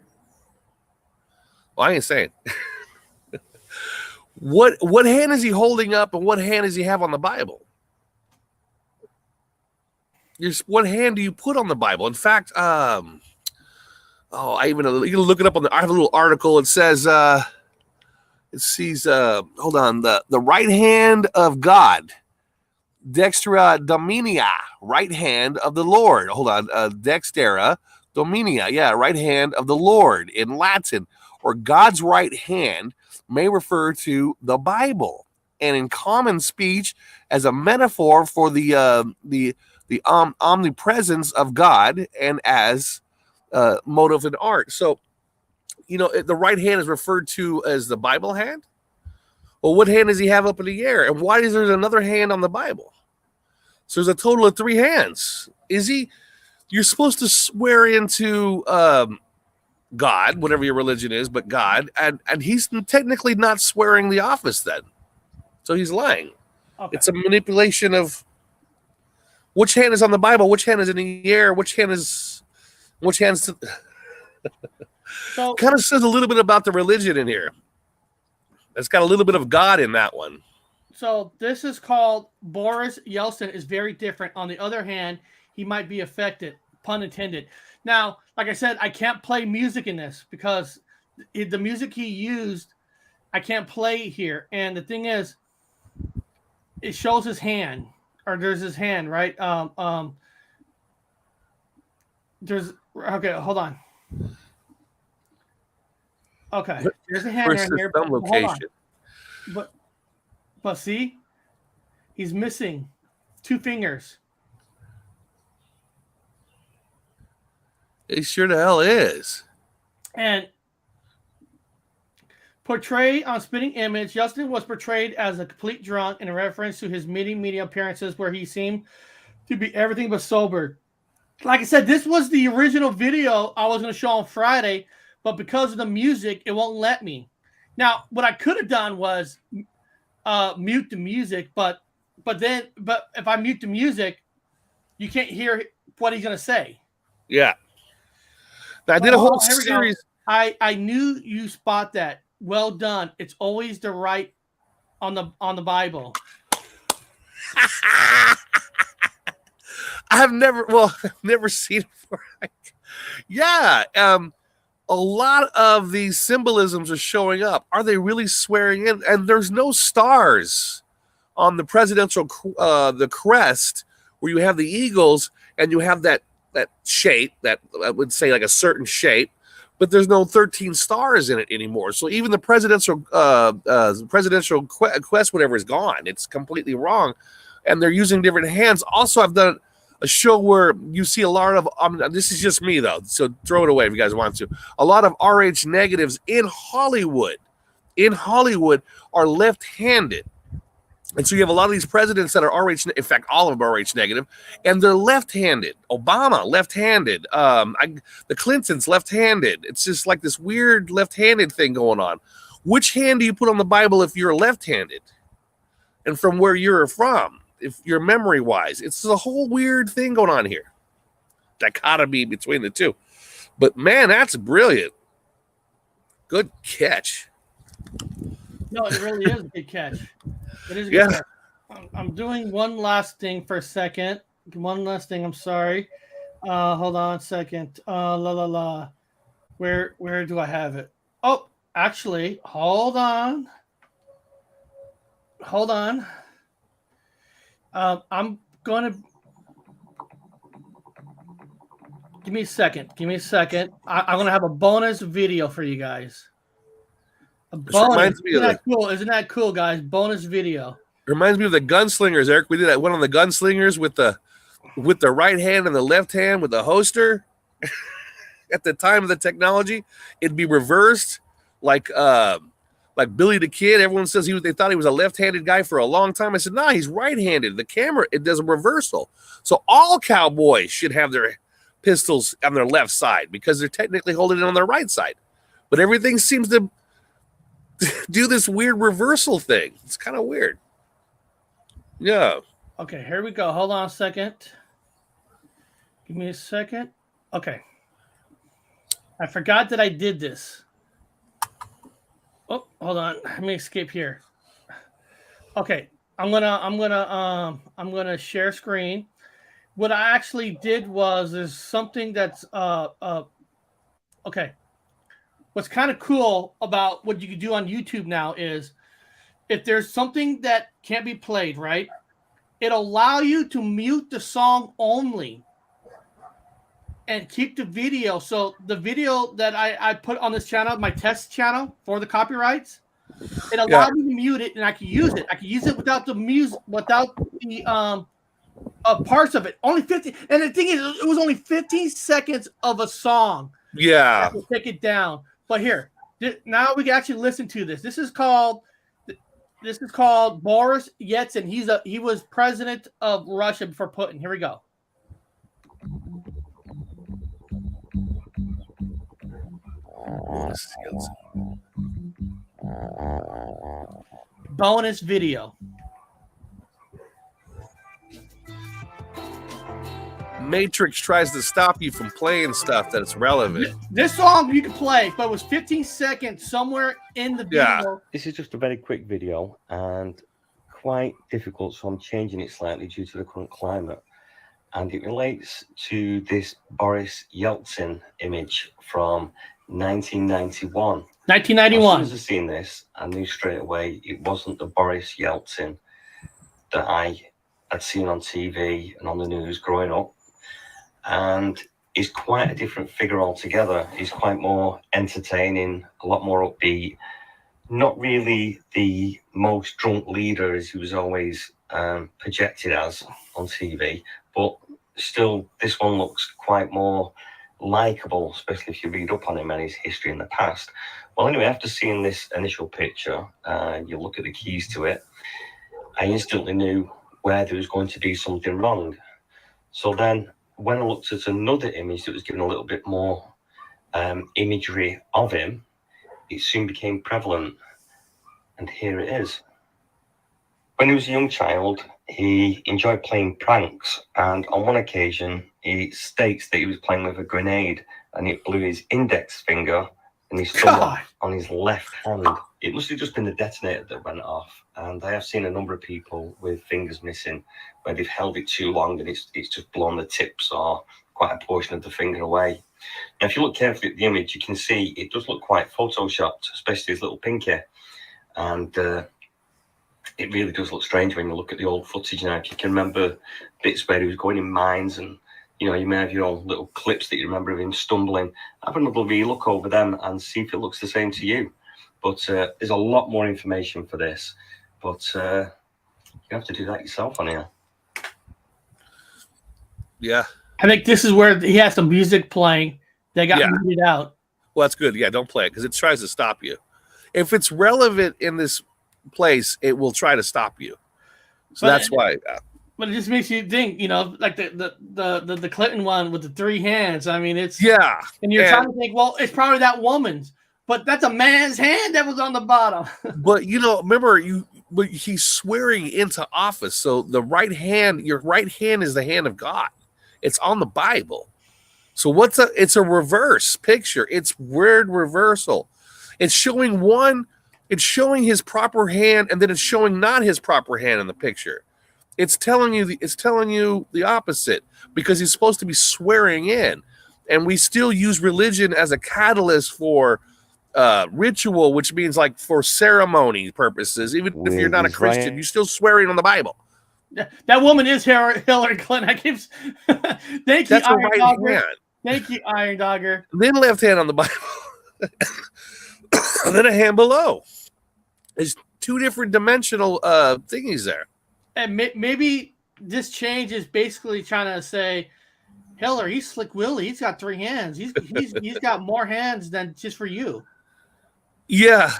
Well, I ain't saying. What hand is he holding up, and what hand does he have on the Bible? What hand do you put on the Bible? In fact, you can look it up I have a little article. It says, hold on, the right hand of God, Dextera Dominia, right hand of the Lord. Hold on, Dextera Dominia, right hand of the Lord in Latin, or God's right hand may refer to the Bible, and in common speech as a metaphor for the omnipresence of God and as motive in art. So, the right hand is referred to as the Bible hand. Well, what hand does he have up in the air, and why is there another hand on the Bible? So there's a total of three hands. You're supposed to swear into God, whatever your religion is, but God, and he's technically not swearing the office then. So he's lying. Okay. It's a manipulation of which hand is on the Bible, which hand is in the air, which hand's so, kind of says a little bit about the religion in here. It's got a little bit of God in that one. So this is called Boris Yeltsin is very different. On the other hand, he might be affected, pun intended. Now, like I said, I can't play music in this because the music he used, I can't play here. And the thing is, it shows his hand, or there's his hand, right? Okay, hold on. Okay, there's a hand right here. Some location. But see, he's missing 2 fingers. He sure the hell is. And portrayed on Spitting Image, Yeltsin was portrayed as a complete drunk in reference to his media appearances where he seemed to be everything but sober. Like I said, this was the original video I was going to show on Friday, but because of the music, it won't let me. Now, what I could have done was mute the music, but if I mute the music, you can't hear what he's gonna say. Yeah. Now, I did a whole Here we go. series. I knew you spot that. Well done. It's always the right on the Bible. I've never seen it before. Yeah. A lot of these symbolisms are showing up. Are they really swearing in? And there's no stars on the presidential the crest where you have the eagles and you have that shape that I would say like a certain shape, but there's no 13 stars in it anymore. So even the presidential quest, whatever, is gone. It's completely wrong, and they're using different hands. Also, I've done a show where you see a lot of this is just me though, so throw it away if you guys want to. A lot of RH negatives in Hollywood are left-handed. And so you have a lot of these presidents that are RH, in fact, all of them are RH negative, and they're left-handed. Obama, left-handed. The Clintons, left-handed. It's just like this weird left-handed thing going on. Which hand do you put on the Bible if you're left-handed? And from where you're from, if you're memory-wise. It's a whole weird thing going on here. Dichotomy between the two. But, man, that's brilliant. Good catch. No, it really is a good catch. It is a good catch. I'm doing one last thing for a second. One last thing. I'm sorry. Hold on a second. Where do I have it? Oh, actually, hold on. I'm gonna give me a second. I'm gonna have a bonus video for you guys. Bonus. Isn't that cool, guys? Bonus video. Reminds me of the gunslingers, Eric. We did that one on the gunslingers with the right hand and the left hand with the hoster. At the time of the technology, it'd be reversed, like Billy the Kid. Everyone says they thought he was a left-handed guy for a long time. I said, nah, he's right-handed. The camera, it does a reversal. So all cowboys should have their pistols on their left side because they're technically holding it on their right side. But everything seems to do this weird reversal thing. It's kind of weird. Yeah. Okay, here we go. Hold on a second. Give me a second. Okay. I forgot that I did this. Oh, hold on. Let me escape here. Okay, I'm gonna share screen. What I actually did was there's something that's okay. What's kind of cool about what you can do on YouTube now is if there's something that can't be played, right? It'll allow you to mute the song only and keep the video. So the video that I put on this channel, my test channel for the copyrights, it allowed me to mute it and I can use it. I can use it without the music, without the parts of it. Only 50. And the thing is, it was only 15 seconds of a song. Yeah. To take it down. But here, now we can actually listen to this. This is called Boris Yeltsin. He was president of Russia before Putin. Here we go. Bonus video. Matrix tries to stop you from playing stuff that's relevant. This song you can play, but it was 15 seconds somewhere in the video. Yeah. This is just a very quick video and quite difficult, so I'm changing it slightly due to the current climate. And it relates to this Boris Yeltsin image from 1991. 1991. As soon as I seen this, I knew straight away it wasn't the Boris Yeltsin that I had seen on TV and on the news growing up. And he's quite a different figure altogether. He's quite more entertaining, a lot more upbeat. Not really the most drunk leader as he was always projected as on TV, but still this one looks quite more likable, especially if you read up on him and his history in the past. Well, anyway, after seeing this initial picture, you look at the keys to it, I instantly knew where there was going to be something wrong. So then when I looked at another image that was given a little bit more imagery of him, it soon became prevalent. And here it is. When he was a young child, he enjoyed playing pranks, and on one occasion, he states that he was playing with a grenade, and it blew his index finger and his thumb on his left hand. It must have just been the detonator that went off, and I have seen a number of people with fingers missing where they've held it too long and it's just blown the tips or quite a portion of the finger away. Now, if you look carefully at the image, you can see it does look quite photoshopped, especially his little pinky, and it really does look strange when you look at the old footage now. If you can remember bits where he was going in mines, and you may have your own little clips that you remember of him stumbling. Have another look over them and see if it looks the same to you. But there's a lot more information for this, but you have to do that yourself on here. Yeah. I think this is where he has some music playing. They got muted out. Well, that's good. Yeah, don't play it because it tries to stop you. If it's relevant in this place, it will try to stop you. So that's why. But it just makes you think, like the Clinton one with the 3 hands. I mean, it's and you're trying to think, well, it's probably that woman's, but that's a man's hand that was on the bottom. But remember but he's swearing into office. So the right hand, your right hand is the hand of God. It's on the Bible. So it's a reverse picture. It's weird reversal. It's showing his proper hand, and then it's showing not his proper hand in the picture. It's telling you the opposite, because he's supposed to be swearing in, and we still use religion as a catalyst for ritual, which means like for ceremony purposes. Even if you're not a Christian, you're still swearing on the Bible. That woman is Hillary Clinton. I keep. Thank you, Iron Dogger. Thank you, Iron Dogger. Then left hand on the Bible, and then a hand below. There's 2 different dimensional thingies there. And maybe this change is basically trying to say, Hillary, he's Slick Willie. He's got 3 hands. He's got more hands than just for you. Yeah.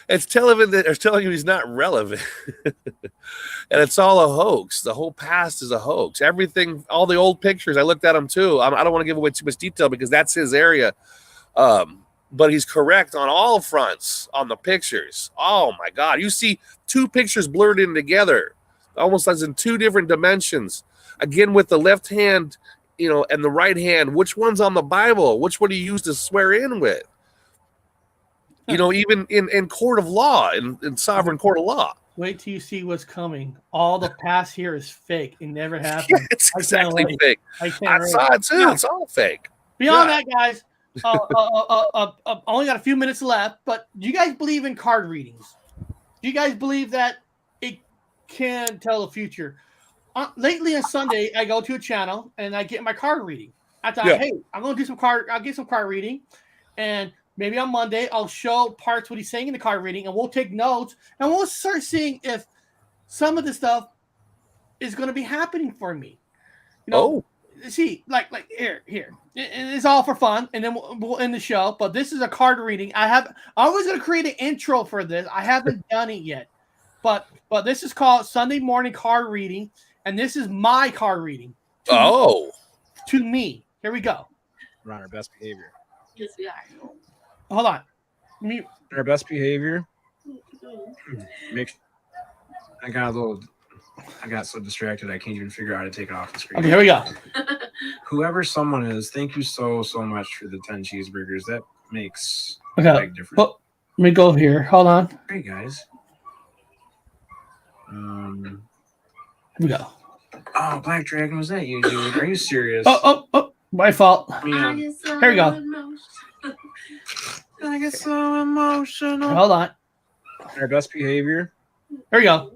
It's telling you he's not relevant. And it's all a hoax. The whole past is a hoax. Everything, all the old pictures, I looked at them too. I don't want to give away too much detail because that's his area. But he's correct on all fronts on the pictures. Oh my God. You see 2 pictures blurred in together, almost as in 2 different dimensions. Again, with the left hand, and the right hand, which one's on the Bible? Which one do you use to swear in with? Even in court of law, in sovereign court of law. Wait till you see what's coming. All the past here is fake. It never happened. It's exactly fake. I saw it too. It's all fake. Beyond that, guys, only got a few minutes left, but do you guys believe in card readings? Do you guys believe that it can tell the future? Lately on Sunday, I go to a channel and I get my card reading. I thought, hey, I'm going to do I'll get some card reading, and maybe on Monday I'll show parts what he's saying in the card reading, and we'll take notes and we'll start seeing if some of the stuff is going to be happening for me. See, like here. It's all for fun, and then we'll end the show. But this is a card reading. I was going to create an intro for this. I haven't done it yet, but this is called Sunday Morning Card Reading, and this is my card reading. To me. Here we go. We're on our best behavior. Yes, we are. Hold on. Our best behavior. I got so distracted I can't even figure out how to take it off the screen. Okay, here we go. Whoever someone is, thank you so much for the 10 cheeseburgers. That makes a big difference. Let me go here. Hold on. Hey guys. Here we go. Oh, Black Dragon, was that you, dude? Are you serious? Oh, my fault. Yeah. Here we go. I get so emotional. Hold on. Our best behavior. Here we go.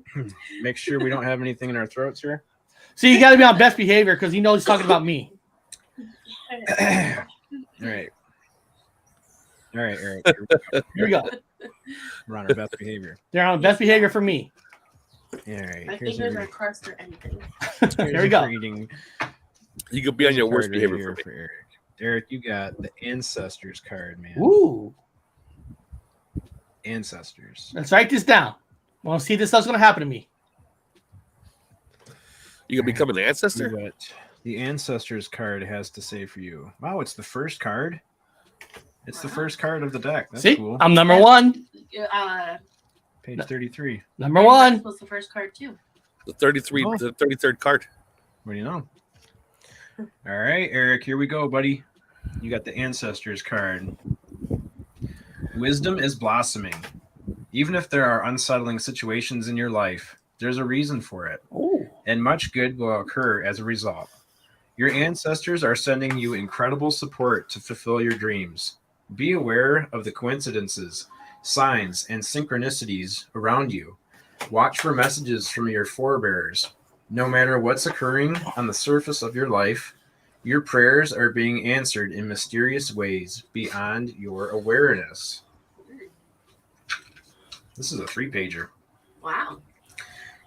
Make sure we don't have anything in our throats here. See, you got to be on best behavior because he knows he's talking about me. All right, Eric. Here we go. We're on our best behavior. They're on best behavior for me. All right. My fingers are crossed or anything. Here we go. Reading. You could be on your worst behavior for Eric. Eric, you got the Ancestors card, man. Ooh. Ancestors. Let's write this down. Want to see this stuff's going to happen to me. You gonna become an ancestor? The Ancestors card has to say for you. Wow, it's the first card. It's the first card of the deck. That's see, cool. I'm number 1. Page 33. Number one. This was the first card too. The 33rd card. What do you know? All right, Eric, here we go, buddy. You got the Ancestors card. Wisdom is blossoming. Even if there are unsettling situations in your life, there's a reason for it. Ooh. And much good will occur as a result. Your ancestors are sending you incredible support to fulfill your dreams. Be aware of the coincidences, signs, and synchronicities around you. Watch for messages from your forebears. No matter what's occurring on the surface of your life, your prayers are being answered in mysterious ways beyond your awareness. This is a 3-pager. Wow.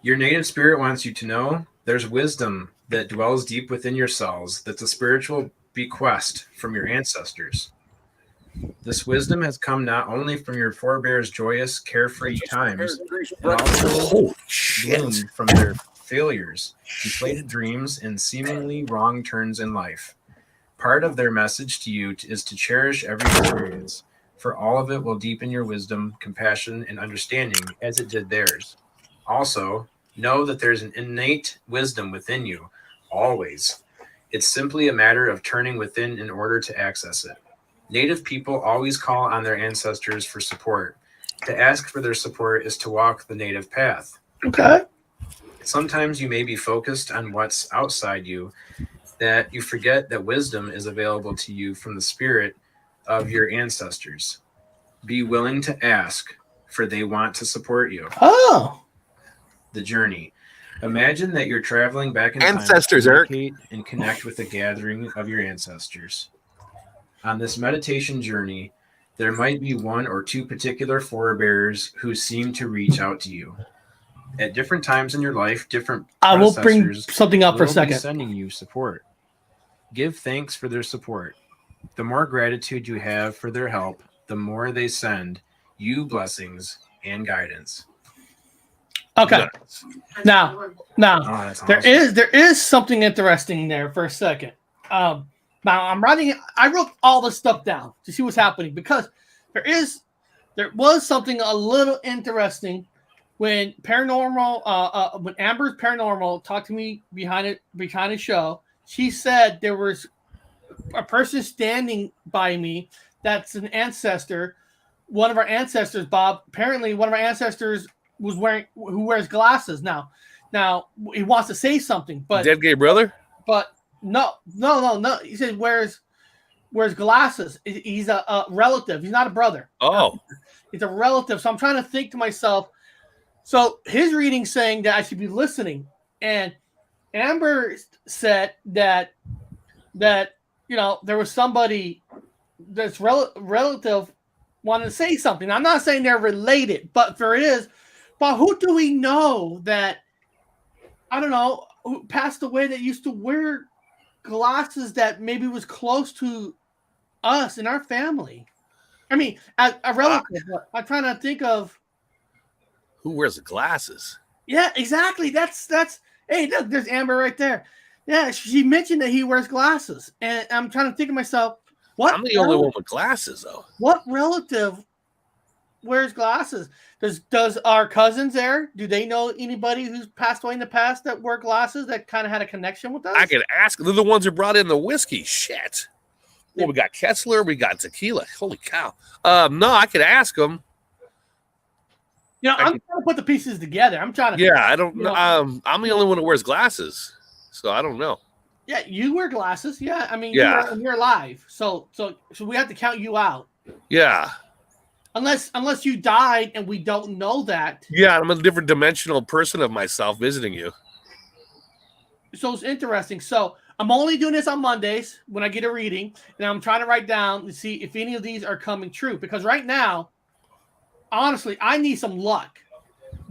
Your native spirit wants you to know there's wisdom that dwells deep within your cells that's a spiritual bequest from your ancestors. This wisdom has come not only from your forebears' joyous, carefree times, but also bloomed from their failures, deflated dreams, and seemingly wrong turns in life. Part of their message to you is to cherish every experience, for all of it will deepen your wisdom, compassion, and understanding as it did theirs. Also, know that there's an innate wisdom within you, always. It's simply a matter of turning within in order to access it. Native people always call on their ancestors for support. To ask for their support is to walk the native path. Okay. Sometimes you may be focused on what's outside you, that you forget that wisdom is available to you from the spirit of your ancestors. Be willing to ask, for they want to support you. Oh. The journey. Imagine that you're traveling back in Ancestors, time to Eric. communicate and connect with the gathering of your ancestors. On this meditation journey, there might be one or two particular forebears who seem to reach out to you. At different times in your life, different I will bring predecessors something up for a will be second. sending you support. Give thanks for their support. The more gratitude you have for their help, the more they send you blessings and guidance. Okay. Now, that's there awesome. is something interesting there for a second. Now I wrote all this stuff down to see what's happening because there was something a little interesting when paranormal when Amber's Paranormal talked to me behind the show. She said there was a person standing by me that's an ancestor, one of our ancestors, Bob. Apparently one of our ancestors who wears glasses now he wants to say something, but Dead gay brother? But no. He said wears glasses. He's a relative. He's not a brother. Oh. He's a relative. So I'm trying to think to myself. So his reading saying that I should be listening, and Amber said that there was somebody that's relative wanted to say something. I'm not saying they're related, but there is. But who do we know that, I don't know, who passed away that used to wear glasses that maybe was close to us in our family? I mean, a relative. I'm trying to think of. Who wears the glasses? Yeah, exactly. That's. Hey, look, there's Amber right there. Yeah, she mentioned that he wears glasses, and I'm trying to think of myself. What? I'm the only one with glasses, though. What relative wears glasses? Does our cousins there? Do they know anybody who's passed away in the past that wore glasses that kind of had a connection with us? I could ask. They're the ones who brought in the whiskey. Shit. Well, we got Kessler. We got tequila. Holy cow. No, I could ask them. I'm trying to put the pieces together. I'm trying to. Yeah, I don't know. I'm the only one who wears glasses, so I don't know. Yeah, you wear glasses. Yeah, I mean, Yeah. you're alive, so we have to count you out. Yeah. Unless you died and we don't know that. Yeah, I'm a different dimensional person of myself visiting you. So it's interesting. So I'm only doing this on Mondays when I get a reading, and I'm trying to write down to see if any of these are coming true. Because right now, honestly, I need some luck.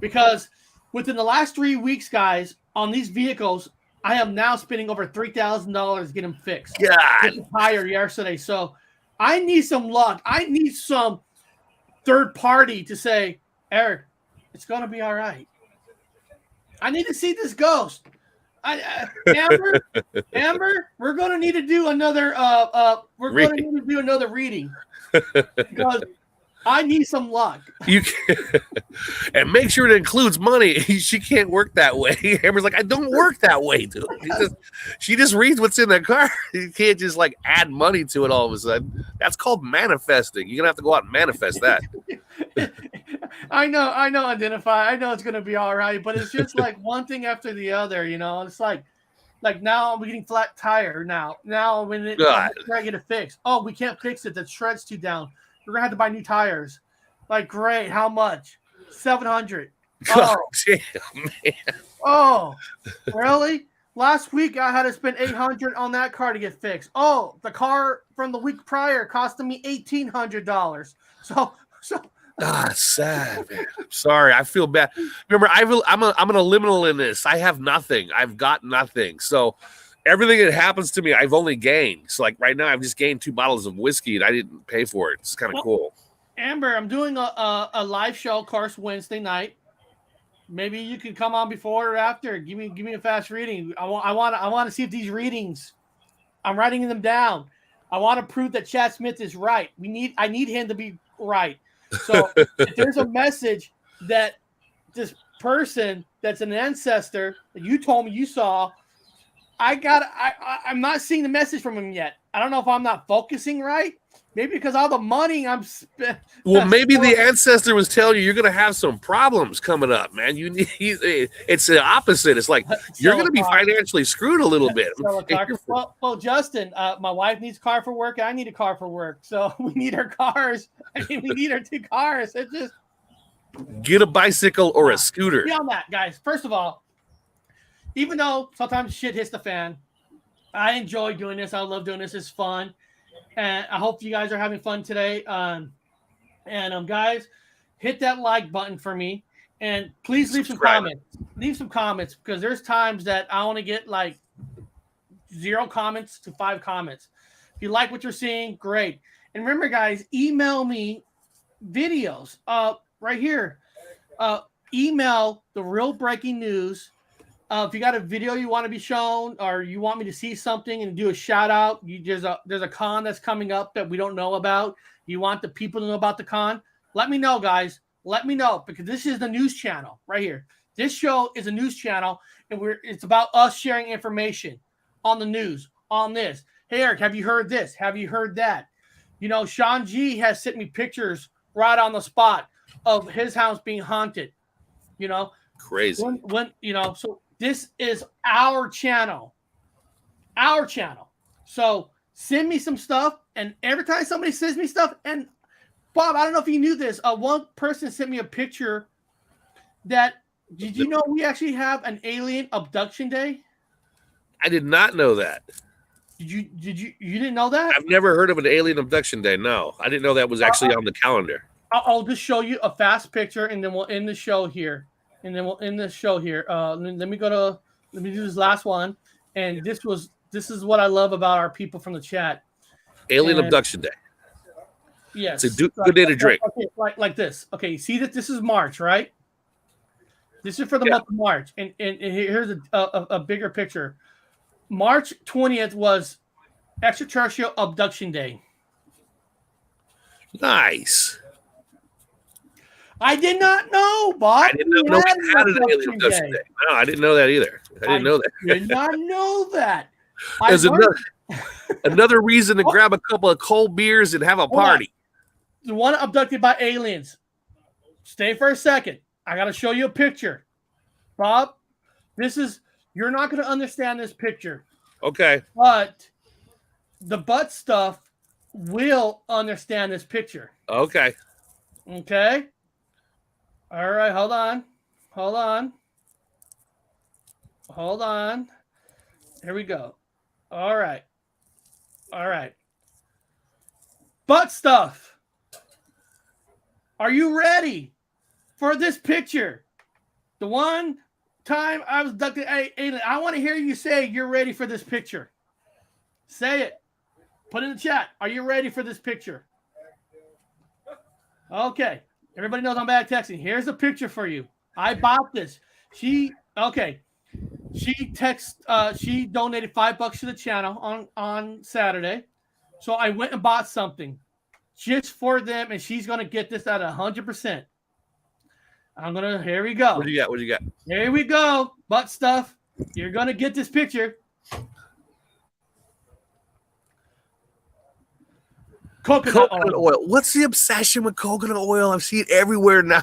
Because within the last 3 weeks, guys, on these vehicles, I am now spending over $3,000 to get them fixed. God. Get the tire yesterday. So I need some luck. I need some third party to say, Eric, it's going to be all right. I need to see this ghost. Amber, we're going to need to do another reading because I need some luck. You can, and make sure it includes money. She can't work that way. Amber's like, I don't work that way, dude. She just reads what's in the car. You can't just like add money to it all of a sudden. That's called manifesting. You're gonna have to go out and manifest that. I know, identify. I know it's gonna be all right, but it's just like one thing after the other, you know. It's like now I'm getting flat tire now. Now when I'm trying to get it fixed. Oh, we can't fix it. The tread's too down. We're gonna have to buy new tires. Like, great, how much? $700. Oh, damn, man. Oh, really? Last week I had to spend $800 on that car to get fixed. Oh, the car from the week prior costed me $1,800. So sad, man. I'm sorry. I feel bad. Remember, I'm an liminal in this. I have nothing. I've got nothing. So everything that happens to me, I've only gained. So like right now, I've just gained 2 bottles of whiskey and I didn't pay for it. It's kind of cool. Amber, I'm doing a live show, of course, Wednesday night. Maybe you can come on before or after. Give me a fast reading. I want to see if these readings. I'm writing them down. I want to prove that Chad Smith is right. I need him to be right. So if there's a message that this person that's an ancestor that you told me you saw, I'm not seeing the message from him yet. I don't know if I'm not focusing right. Maybe because all the money I'm spending. Well, maybe the ancestor was telling you you're going to have some problems coming up, man. It's the opposite. It's like you're going to be financially screwed a little bit. Well, Justin, my wife needs a car for work. I need a car for work. So we need our cars. I mean, we need our 2 cars. It just get a bicycle or a scooter. Beyond that, guys. First of all, even though sometimes shit hits the fan, I enjoy doing this. I love doing this. It's fun. And I hope you guys are having fun today. Guys, hit that like button for me. And please leave some comments. Leave some comments because there's times that I want to get like 0 comments to 5 comments. If you like what you're seeing, great. And remember, guys, email me videos right here. Email the Real Breaking News. If you got a video you want to be shown or you want me to see something and do a shout out, there's a con that's coming up that we don't know about. You want the people to know about the con? Let me know, guys. Let me know because this is the news channel right here. This show is a news channel and it's about us sharing information on the news, on this. Hey, Eric, have you heard this? Have you heard that? You know, Sean G has sent me pictures right on the spot of his house being haunted. You know, crazy. When so this is our channel. Our channel. So send me some stuff. And every time somebody sends me stuff, and Bob, I don't know if you knew this. One person sent me a picture that, did you know we actually have an alien abduction day? I did not know that. You didn't know that? I've never heard of an alien abduction day. No, I didn't know that was actually on the calendar. I'll just show you a fast picture and then we'll end the show here. Let me do this last one. And this is what I love about our people from the chat. Alien abduction day. Yes. It's a good day to drink. Okay, like this. Okay, you see that this is March, right? This is for the month of March. And here's a bigger picture. March 20th was Extraterrestrial Abduction Day. Nice. I did not know, Bob. I didn't know we had an alien abduction day. No, I didn't know that either. I didn't know that. Did not know that. There's another reason to grab a couple of cold beers and have a party. The one abducted by aliens. Stay for a second. I got to show you a picture. Bob, you're not going to understand this picture. Okay. But the butt stuff will understand this picture. Okay. Okay. All right, hold on. Here we go. All right. Butt stuff. Are you ready for this picture? The one time I was abducted alien. I want to hear you say you're ready for this picture. Say it. Put it in the chat. Are you ready for this picture? Okay. Everybody knows I'm bad at texting. Here's a picture for you. I bought this. She donated $5 to the channel on Saturday. So I went and bought something. just for them, and she's gonna get this at 100%. Here we go. What do you got? What do you got? Here we go. Butt stuff. You're gonna get this picture. Coconut oil. What's the obsession with coconut oil? I see it everywhere now.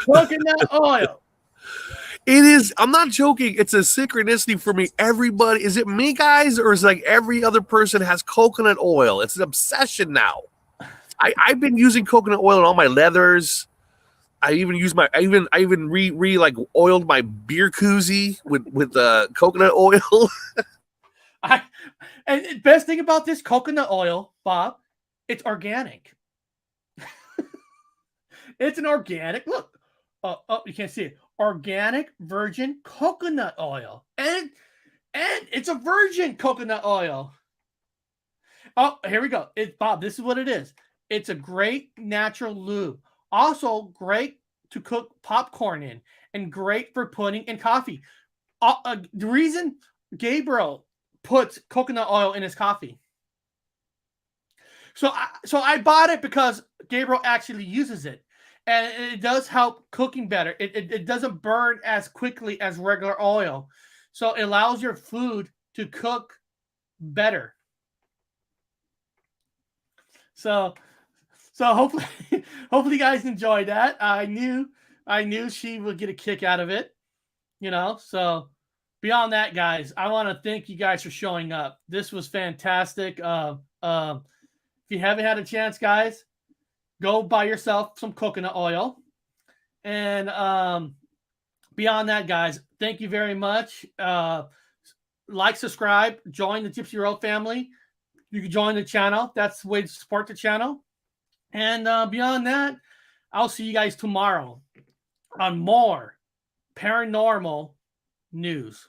Coconut oil. It is. I'm not joking. It's a synchronicity for me. Everybody, is it me, guys, or is it like every other person has coconut oil? It's an obsession now. I've been using coconut oil in all my leathers. I even like oiled my beer koozie with coconut oil. And the best thing about this coconut oil, Bob, it's organic. It's an organic. Look, you can't see it. Organic virgin coconut oil, and it's a virgin coconut oil. Oh, here we go. Bob, this is what it is. It's a great natural lube. Also great to cook popcorn in, and great for putting in coffee. The reason Gabriel puts coconut oil in his coffee. So I bought it because Gabriel actually uses it. And it does help cooking better. It doesn't burn as quickly as regular oil. So it allows your food to cook better. So hopefully you guys enjoyed that. I knew she would get a kick out of it. So beyond that, guys, I want to thank you guys for showing up. This was fantastic. If you haven't had a chance, guys, go buy yourself some coconut oil. And beyond that, guys, thank you very much. Like, subscribe, join the Gypsy Road family. You can join the channel. That's the way to support the channel. And beyond that, I'll see you guys tomorrow on more paranormal news.